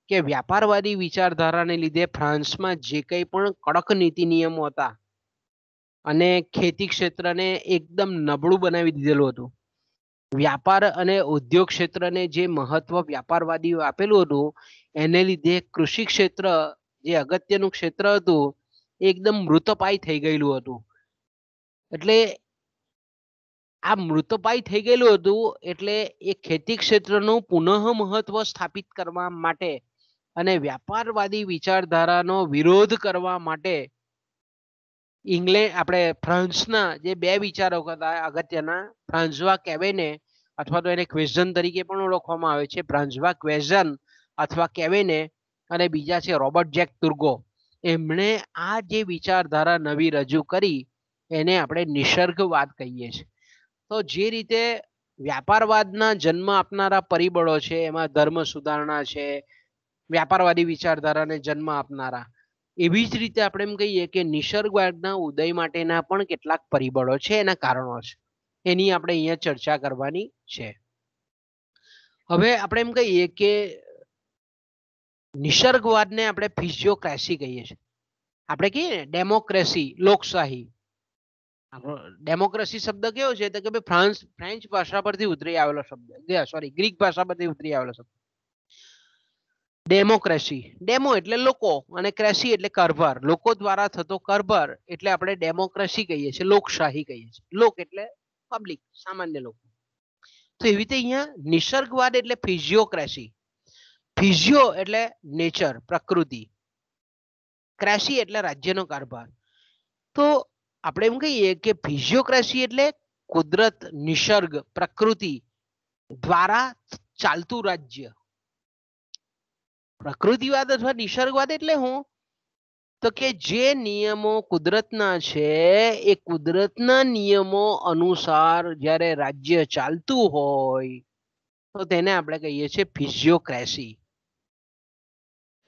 કે વ્યાપારવાદી વિચારધારાને લીધે ફ્રાન્સમાં જે કંઈ પણ કડક નીતિ નિયમો હતા અને ખેતી ક્ષેત્રને એકદમ નબળું બનાવી દીધેલું હતું. વ્યાપાર અને ઉદ્યોગ ક્ષેત્રને જે મહત્વ વ્યાપારવાદીઓ આપેલું હતું એને લીધે કૃષિ ક્ષેત્ર જે અગત્યનું ક્ષેત્ર હતું એકદમ મૃતપાય થઈ ગયેલું હતું. એટલે આ મૃતપાય થઈ ગયેલું હતું એટલે એ ખેતી ક્ષેત્રનું પુનઃ મહત્વ સ્થાપિત કરવા માટે અને વ્યાપારવાદી વિચારધારાનો વિરોધ કરવા માટે આપણે ફ્રાન્સના જે 2 વિચારકો હતા અગત્યના, ફ્રાન્સવા કેવેને અથવા તો એને ક્વેઝન તરીકે પણ ઓળખવામાં આવે છે, ફ્રાન્સવા ક્વેઝન અથવા કેવેને, અને બીજા છે રોબર્ટ જેક તુર્ગો. એમણે આ જે વિચારધારા નવી રજૂ કરી એને આપણે નિસર્ગવાદ કહીએ છીએ. તો જે રીતે વ્યાપારવાદના જન્મ આપનારા પરિબળો છે એમાં ધર્મ સુધારણા છે, વ્યાપારવાદી વિચારધારાને જન્મ આપનારા, એવી જ રીતે આપણે એમ કહીએ કે નિસર્ગવાદના ઉદય માટેના પણ કેટલાક પરિબળો છે, એના કારણો છે, એની આપણે અહીંયા ચર્ચા કરવાની છે. હવે આપણે એમ કહીએ કે નિસર્ગવાદને આપણે ફિઝિયોક્રેસી કહીએ છીએ. આપણે કહીએ ને ડેમોક્રેસી, લોકશાહી. ડેમોક્રેસી શબ્દ કેવો છે તો કે ફ્રેન્ચ ભાષા પરથી ઉતરી આવેલો શબ્દ, સોરી ગ્રીક ભાષા પરથી ઉતરી આવેલો શબ્દ ડેમોક્રેસી. ડેમો એટલે લોકો અને ક્રેસી એટલે કારભાર, લોકો દ્વારા થતો કારભાર એટલે આપણે ડેમોક્રેસી કહીએ છીએ, લોકશાહી કહીએ છીએ. લોક એટલે પબ્લિક, સામાન્ય લોકો. તો એવી રીતે અહીંયા નિસર્ગવાદ એટલે ફિઝિયોક્રેસી. ફિઝિયો એટલે નેચર, પ્રકૃતિ, ક્રેસી એટલે રાજ્યનો કારભાર. તો આપણે એમ કહીએ કે ફિઝિયોક્રેસી એટલે કુદરત, નિસર્ગ, પ્રકૃતિ દ્વારા ચાલતું રાજ્ય. પ્રકૃતિવાદ અથવા નિસર્ગવાદ એટલે હું તો કે જે નિયમો કુદરતના છે એ કુદરતના નિયમો અનુસાર જ્યારે રાજ્ય ચાલતું હોય તો તેને આપણે કહીએ છીએ ફિઝિયોક્રેસી.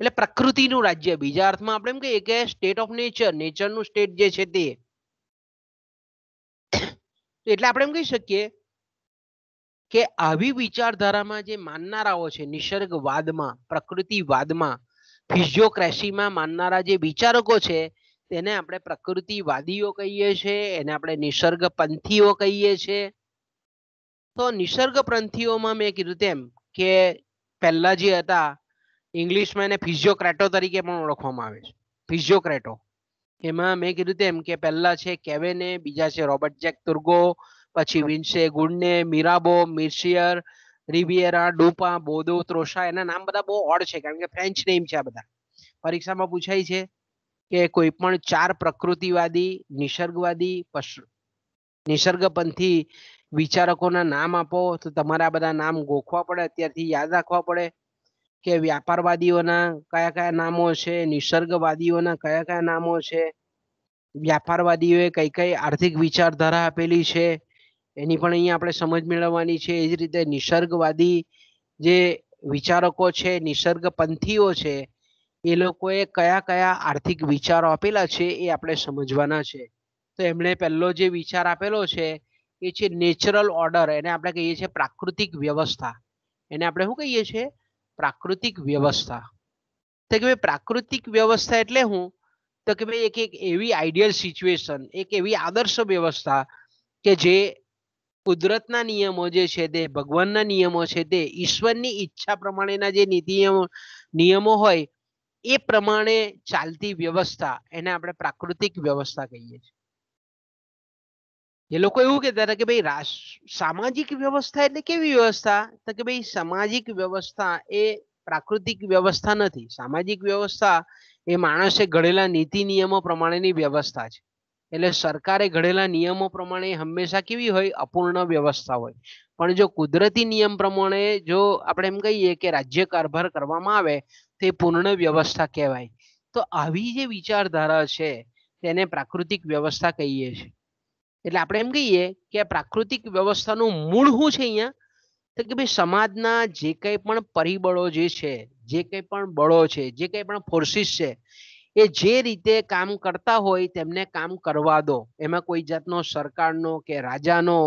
એટલે પ્રકૃતિનું રાજ્ય. બીજા અર્થમાં આપણે એમ કહીએ કે સ્ટેટ ઓફ નેચર, નેચરનું સ્ટેટ જે છે તે. એટલે આપણે એમ કહી શકીએ કે આવી વિચારધારામાં જે માનનારાઓ છે નિસર્ગવાદમાં, પ્રકૃતિવાદમાં, ફિઝિયોક્રેસીમાં માનનારા જે વિચારકો છે તેને આપણે પ્રકૃતિવાદીઓ કહીએ છીએ, એને આપણે નિસર્ગપંથીઓ કહીએ છીએ. તો નિસર્ગપંથીઓમાં મેં કીધું તેમ કે પહેલા જે હતા ઇંગ્લિશમાં એને ફિઝિયોક્રેટો તરીકે પણ ઓળખવામાં આવે છે. ફિઝિયોક્રેટો એમાં મેં કીધું તેમ કે પહેલા છે કેવેને, બીજા છે રોબર્ટ જેક તુર્ગો, પછી વિન્સે ગુડને, મિરાબો, મિર્સિયર, રિવિએરા, ડુપા, બોદો, ત્રોશા. એના નામ બધા બહુ ઓડ છે કારણ કે ફ્રેન્ચ નેમ છે આ બધા. પરીક્ષામાં પૂછાય છે કે કોઈ પણ 4 પ્રકૃતિવાદી, નિસર્ગવાદી, નિસર્ગપંથી વિચારકોના નામ આપો તો તમારે આ બધા નામ ગોખવા પડે, અત્યારથી યાદ રાખવા પડે કે વ્યાપારવાદીઓના કયા કયા નામો છે, નિસર્ગવાદીઓના કયા કયા નામો છે, વ્યાપારવાદીઓએ કઈ કઈ આર્થિક વિચારધારા આપેલી છે એની પણ અહીંયા આપણે સમજ મેળવવાની છે. એ જ રીતે નિસર્ગવાદી જે વિચારકો છે, નિસર્ગપંથીઓ છે, એ લોકોએ કયા કયા આર્થિક વિચારો આપેલા છે એ આપણે સમજવાના છે. તો એમણે પહેલો જે વિચાર આપેલો છે એ છે નેચરલ ઓર્ડર. એને આપણે કહીએ છીએ પ્રાકૃતિક વ્યવસ્થા. એને આપણે શું કહીએ છીએ? પ્રાકૃતિક વ્યવસ્થા. તો કે ભાઈ પ્રાકૃતિક વ્યવસ્થા એટલે શું? તો કે ભાઈ એક એવી આઈડિયલ સિચ્યુએશન, એક એવી આદર્શ વ્યવસ્થા કે જે કુદરતના નિયમો જે છે તે, ભગવાનના નિયમો છે તે, ઈશ્વરની ઈચ્છા પ્રમાણેના જે નિયમો હોય એ પ્રમાણે ચાલતી વ્યવસ્થા, એને આપણે પ્રાકૃતિક વ્યવસ્થા કહીએ છીએ. એ લોકો એવું કહેતા હતા કે ભાઈ સામાજિક વ્યવસ્થા એટલે કેવી વ્યવસ્થા? તો કે ભાઈ સામાજિક વ્યવસ્થા એ પ્રાકૃતિક વ્યવસ્થા નથી. સામાજિક વ્યવસ્થા એ માણસે ઘડેલા નીતિ નિયમો પ્રમાણેની વ્યવસ્થા છે. એટલે સરકારે ઘડેલા નિયમો પ્રમાણે હંમેશા કેવી હોય? અપૂર્ણ વ્યવસ્થા હોય. પણ જો કુદરતી નિયમ પ્રમાણે જો આપણે એમ કહીએ કે રાજ્ય કારભાર કરવામાં આવે તો એ પૂર્ણ વ્યવસ્થા કહેવાય. તો આવી જે વિચારધારા છે તેને પ્રાકૃતિક વ્યવસ્થા કહીએ છીએ. એટલે આપણે એમ કહીએ કે પ્રાકૃતિક વ્યવસ્થાનું મૂળ શું છે અહીંયા? તો કે ભાઈ સમાજના જે કંઈ પણ પરિબળો જે છે, જે કંઈ પણ બળો છે, જે કંઈ પણ ફોર્સિસ છે, એ જે રીતે કામ કરતા હોય તેમને કામ કરવા દો. એમાં કોઈ જાતનો સરકારનો કે રાજાનો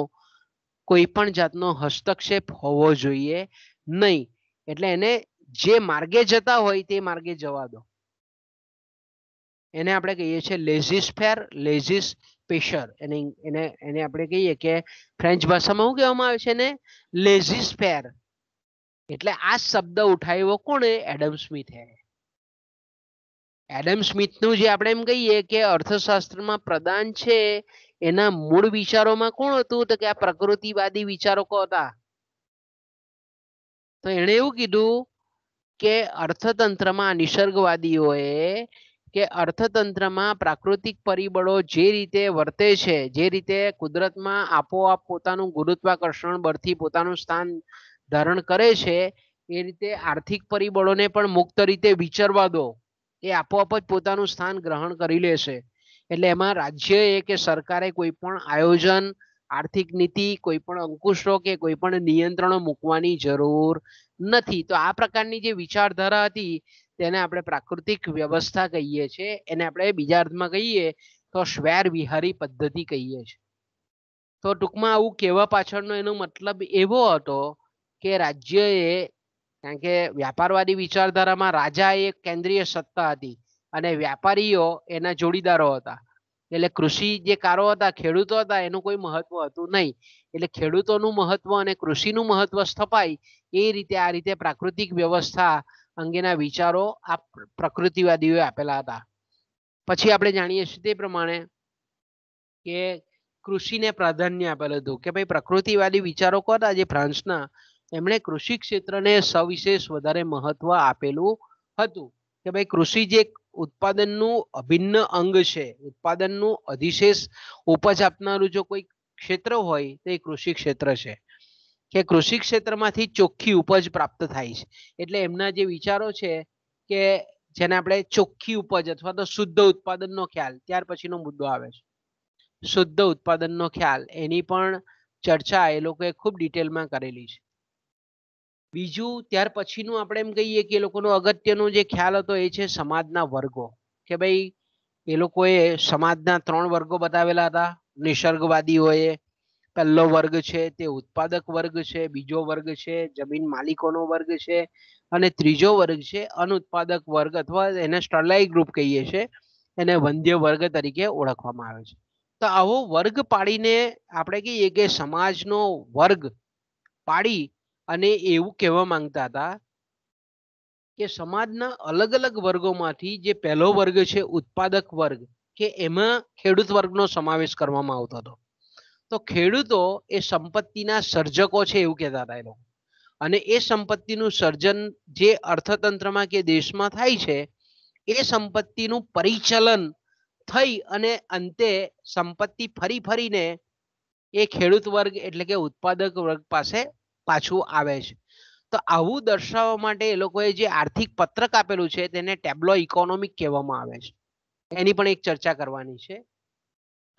કોઈ પણ જાતનો હસ્તક્ષેપ હોવો જોઈએ નહીં. એટલે એને જે માર્ગે જતા હોય તે માર્ગે જવા દો. એને આપણે કહીએ છીએ લેઝિસ ફેર, લેઝિસ પેશર. એને આપણે કહીએ કે ફ્રેન્ચ ભાષામાં શું કહેવામાં આવે છે? એને લેઝિસ ફેર. એટલે આ શબ્દ ઉઠાવ્યો કોણે? એડમ સ્મિથે. એડમ સ્મિથનું જે આપણે એમ કહીએ કે અર્થશાસ્ત્રમાં પ્રદાન છે એના મૂળ વિચારોમાં કોણ હતું? તો કે આ પ્રકૃતિવાદી વિચારકો હતા. તો એણે એવું કીધું કે અર્થતંત્રમાં નિસર્ગવાદીઓએ કે અર્થતંત્રમાં પ્રાકૃતિક પરિબળો જે રીતે વર્તે છે, જે રીતે કુદરતમાં આપોઆપ પોતાનું ગુરુત્વાકર્ષણ બળથી પોતાનું સ્થાન ધારણ કરે છે, એ રીતે આર્થિક પરિબળોને પણ મુક્ત રીતે વિચરવા દો. એ આપોઆપ જ પોતાનું સ્થાન ગ્રહણ કરી લેશે. એટલે એમાં રાજ્યએ કે સરકારે કોઈ પણ આયોજન, આર્થિક નીતિ, કોઈ પણ અંકુશો કે કોઈ પણ નિયંત્રણો મૂકવાની જરૂર નથી. તો આ પ્રકારની જે વિચારધારા હતી તેને આપણે પ્રાકૃતિક વ્યવસ્થા કહીએ છીએ. એને આપણે બીજા અર્થમાં કહીએ તો સ્વૈર વિહારી પદ્ધતિ કહીએ છીએ. તો ટૂંકમાં આવું કહેવા પાછળનો એનો મતલબ એવો હતો કે રાજ્યએ, કારણ કે વ્યાપારવાદી વિચારધારામાં રાજા એક કેન્દ્રીય સત્તા હતી અને વ્યાપારીઓ એના જોડીદારો હતા. એટલે કૃષિ જે કારો હતા, ખેડૂતો હતા, એનું કોઈ મહત્વ હતું નહીં. એટલે ખેડૂતોનું મહત્વ અને કૃષિનું મહત્વ સ્થપાય એ રીતે આ રીતે પ્રાકૃતિક વ્યવસ્થા અંગેના વિચારો આ પ્રકૃતિવાદીઓએ આપેલા હતા. પછી આપણે જાણીએ છીએ તે પ્રમાણે કે કૃષિને પ્રાધાન્ય આપેલું હતું. કે ભાઈ પ્રકૃતિવાદી વિચારકો હતા જે ફ્રાન્સના, એમણે કૃષિ ક્ષેત્રને સવિશેષ વધારે મહત્વ આપેલું હતું. કે ભાઈ કૃષિ જે ઉત્પાદનનું અભિન્ન અંગ છે, ઉત્પાદનનું અધિશેષ ઉપજ આપનારું જો કોઈ ક્ષેત્ર હોય તો એ કૃષિ ક્ષેત્ર છે. કે કૃષિ ક્ષેત્રમાંથી ચોખ્ખી ઉપજ પ્રાપ્ત થાય છે. એટલે એમના જે વિચારો છે કે જેને આપણે ચોખ્ખી ઉપજ અથવા તો શુદ્ધ ઉત્પાદનનો ખ્યાલ, ત્યાર પછીનો મુદ્દો આવે છે શુદ્ધ ઉત્પાદનનો ખ્યાલ, એની પણ ચર્ચા એ લોકોએ ખૂબ ડિટેલમાં કરેલી છે. બીજું ત્યાર પછીનું આપણે એમ કહીએ કે એ લોકોનો અગત્યનો જે ખ્યાલ હતો એ છે સમાજના વર્ગો. કે ભાઈ એ લોકોએ સમાજના 3 વર્ગો બતાવેલા હતા નિસર્ગવાદીઓએ. પહેલો વર્ગ છે તે ઉત્પાદક વર્ગ છે, બીજો વર્ગ છે જમીન માલિકોનો વર્ગ છે અને ત્રીજો વર્ગ છે અનુત્પાદક વર્ગ અથવા એને સ્ટરલાઇટ ગ્રુપ કહીએ છીએ, એને વંધ્ય વર્ગ તરીકે ઓળખવામાં આવે છે. તો આવો વર્ગ પાડીને આપણે કહીએ કે સમાજનો વર્ગ પાડી અને એવું કહેવા માંગતા હતા કે સમાજના અલગ અલગ વર્ગોમાંથી જે પહેલો વર્ગ છે ઉત્પાદક વર્ગ, કે એમાં ખેડૂત વર્ગનો સમાવેશ કરવામાં આવતો હતો. તો ખેડૂતો એ સંપત્તિના સર્જકો છે એવું કહેતા હતા એ લોકો. અને એ સંપત્તિનું સર્જન જે અર્થતંત્રમાં કે દેશમાં થાય છે એ સંપત્તિનું પરિચલન થઈ અને અંતે સંપત્તિ ફરી ફરીને એ ખેડૂત વર્ગ એટલે કે ઉત્પાદક વર્ગ પાસે પાછું આવે છે. તો આવું દર્શાવવા માટે એ લોકોએ જે આર્થિક પત્રક આપેલું છે તેને ટેબ્લો ઇકોનોમિક કહેવામાં આવે છે. એની પણ એક ચર્ચા કરવાની છે.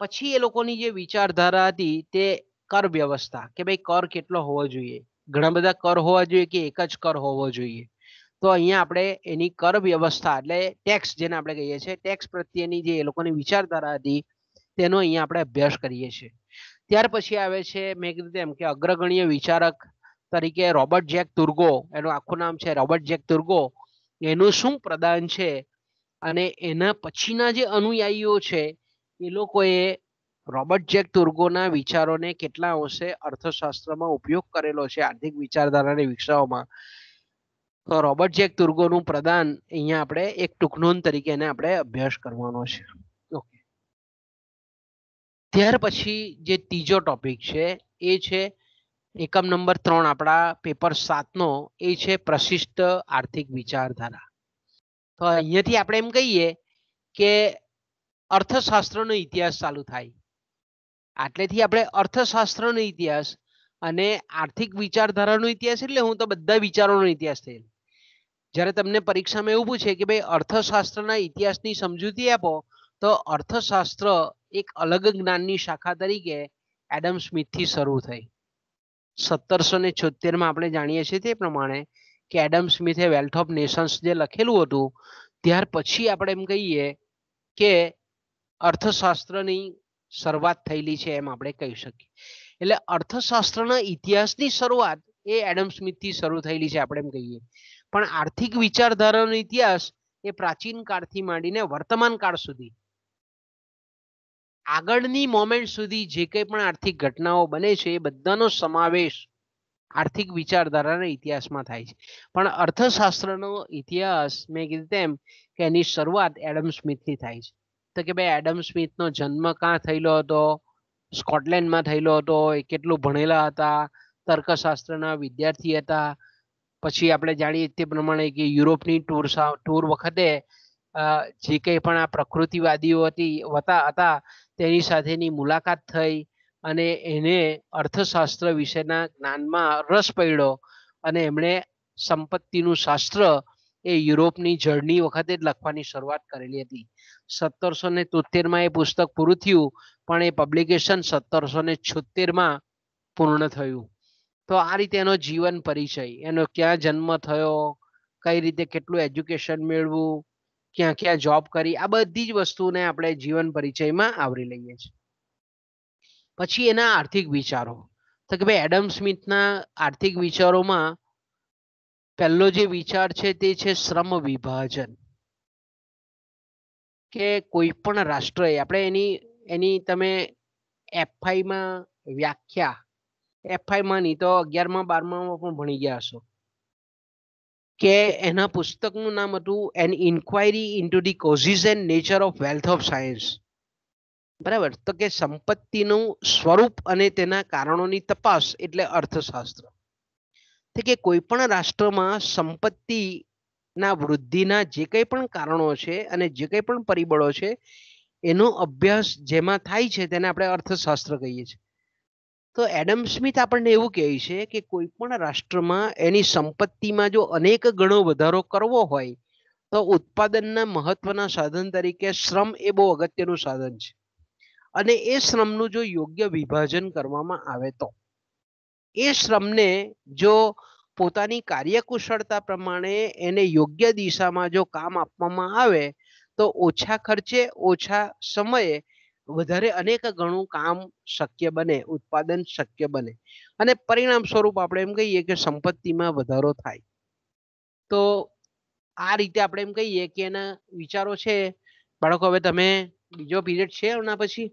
પછી એ લોકોની જે વિચારધારા હતી તે કર વ્યવસ્થા, કે ભાઈ કર કેટલો હોવો જોઈએ, ઘણા બધા કર હોવા જોઈએ કે એક જ કર હોવો જોઈએ. તો અહીંયા આપણે એની કર વ્યવસ્થા એટલે ટેક્સ જેને આપણે કહીએ છીએ, ટેક્સ પ્રત્યેની જે એ લોકોની વિચારધારા હતી તેનો અહીંયા આપણે અભ્યાસ કરીએ છીએ. ત્યાર પછી આવે છે મેં કીધું તેમ કે અગ્રગણ્ય વિચારક તરીકે રોબર્ટ જેક તુર્ગો, એનું આખું નામ છે રોબર્ટ જેક તુર્ગો, એનું શું પ્રદાન છે અને એના પછીના જે અનુયાયીઓ છે એ લોકોએ રોબર્ટ જેક તુર્ગોના વિચારોને કેટલા અંશે અર્થશાસ્ત્રમાં ઉપયોગ કરેલો છે આર્થિક વિચારધારાને વિકસાવવામાં. તો રોબર્ટ જેક તુર્ગોનું પ્રદાન અહીંયા આપણે એક ટૂંકનોંધ તરીકે એને આપણે અભ્યાસ કરવાનો છે. ઓકે. ત્યાર પછી જે ત્રીજો ટોપિક છે એ છે એકમ નંબર 3 આપણા પેપર 7નો, એ છે પ્રશિષ્ટ આર્થિક વિચારધારા. તો અહીંયાથી આપણે એમ કહીએ કે અર્થશાસ્ત્રનો ઇતિહાસ ચાલુ થાય. આટલેથી આપણે અર્થશાસ્ત્રનો ઇતિહાસ અને આર્થિક વિચારધારાનો ઇતિહાસ એટલે હું તો બધા વિચારોનો ઇતિહાસ થયેલો. જ્યારે તમને પરીક્ષામાં એવું પૂછે કે ભાઈ અર્થશાસ્ત્રના ઇતિહાસની સમજૂતી આપો, તો અર્થશાસ્ત્ર એક અલગ જ્ઞાનની શાખા તરીકે એડમ સ્મિથથી શરૂ થઈ. 1776માં આપણે જાણીએ છીએ તે પ્રમાણે કે એડમ સ્મિથે વેલ્થ ઓફ નેશન્સ જે લખેલું હતું ત્યાર પછી આપણે એમ કહીએ કે અર્થશાસ્ત્રની શરૂઆત થયેલી છે એમ આપણે કહી શકીએ. એટલે અર્થશાસ્ત્રના ઇતિહાસની શરૂઆત એ એડમ સ્મિથથી શરૂ થયેલી છે આપણે એમ કહીએ. પણ આર્થિક વિચારધારાનો ઇતિહાસ એ પ્રાચીન કાળથી માંડીને વર્તમાન કાળ સુધી આગળની મોમેન્ટ સુધી જે કંઈ પણ આર્થિક ઘટનાઓ બને છે એ બધાનો સમાવેશ આર્થિક વિચારધારાના ઇતિહાસમાં થાય છે. પણ અર્થશાસ્ત્રનો ઇતિહાસ મેં કીધું તેમ કે એની શરૂઆત એડમ સ્મિથથી થાય છે. તો કે ભાઈ એડમ સ્મિથનો જન્મ ક્યાં થયેલો હતો? સ્કોટલેન્ડમાં થયેલો હતો. એ કેટલું ભણેલા હતા? તર્કશાસ્ત્રના વિદ્યાર્થી હતા. પછી આપણે જાણીએ તે પ્રમાણે કે યુરોપની ટૂર વખતે જે કંઈ પણ આ પ્રકૃતિવાદીઓ હતા તેની સાથેની મુલાકાત થઈ અને એને અર્થશાસ્ત્ર વિશેના જ્ઞાનમાં રસ પડ્યો અને એમણે સંપત્તિનું શાસ્ત્ર એ યુરોપની જર્ની વખતે જ લખવાની શરૂઆત કરેલી હતી. 1773માં એ પુસ્તક પૂરું થયું, પણ એ પબ્લિકેશન 1776માં પૂર્ણ થયું. તો આ રીતે એનો જીવન પરિચય, એનો ક્યાં જન્મ થયો, કઈ રીતે કેટલું એજ્યુકેશન મેળવું, ક્યાં ક્યાં જોબ કરી, આ બધી જ વસ્તુને આપણે જીવન પરિચયમાં આવરી લઈએ છીએ. પછી એના આર્થિક વિચારો, તો કે ભાઈ એડમ સ્મિથના આર્થિક વિચારોમાં પહેલો જે વિચાર છે તે છે શ્રમ વિભાજન. કે કોઈ પણ રાષ્ટ્રએ, આપણે એની તમે એફઆઈમાં વ્યાખ્યા, એફઆઈમાં નહીં તો 11માં 12માં પણ ભણી ગયા હશો, કે એના પુસ્તકનું નામ હતું an inquiry into the causes and nature of wealth of science. બરાબર. તો કે સંપત્તિનું સ્વરૂપ અને તેના કારણોની તપાસ એટલે અર્થશાસ્ત્ર. તો કે કોઈ પણ રાષ્ટ્રમાં સંપત્તિના વૃદ્ધિના જે કંઈ પણ કારણો છે અને જે કંઈ પણ પરિબળો છે એનો અભ્યાસ જેમાં થાય છે તેને આપણે અર્થશાસ્ત્ર કહીએ છીએ. તો એડમ સ્મિથ આપણને એવું કહે છે કે કોઈ પણ રાષ્ટ્રમાં એની સંપત્તિમાં જો અનેક ગણો વધારો કરવો હોય તો ઉત્પાદનના મહત્વના સાધન તરીકે શ્રમ એ બહુ અગત્યનું સાધન છે. અને એ શ્રમનું જો યોગ્ય વિભાજન કરવામાં આવે તો એ શ્રમને જો પોતાની કાર્યકુશળતા પ્રમાણે એને યોગ્ય દિશામાં જો કામ આપવામાં આવે તો ઓછા ખર્ચે ઓછા સમયે વધારે અનેક ગણું કામ શક્ય બને, ઉત્પાદન શક્ય બને અને પરિણામ સ્વરૂપ આપણે એમ કહીએ કે સંપત્તિમાં વધારો થાય. તો આ રીતે આપણે એમ કહીએ કે એના વિચારો છે. બાળકો હવે તમે બીજો પીરિયડ છે એના પછી?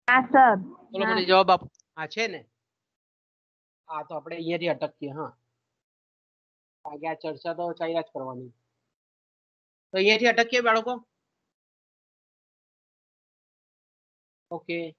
હા સર. બોલો મને જવાબ આપો. હા છે ને? હા તો આપણે અહીંયાથી અટકીએ. હા, કારણ કે આ ચર્ચા તો ચાલ્યા જ કરવાની. તો અહીંયાથી અટકીએ બાળકો. ઓકે.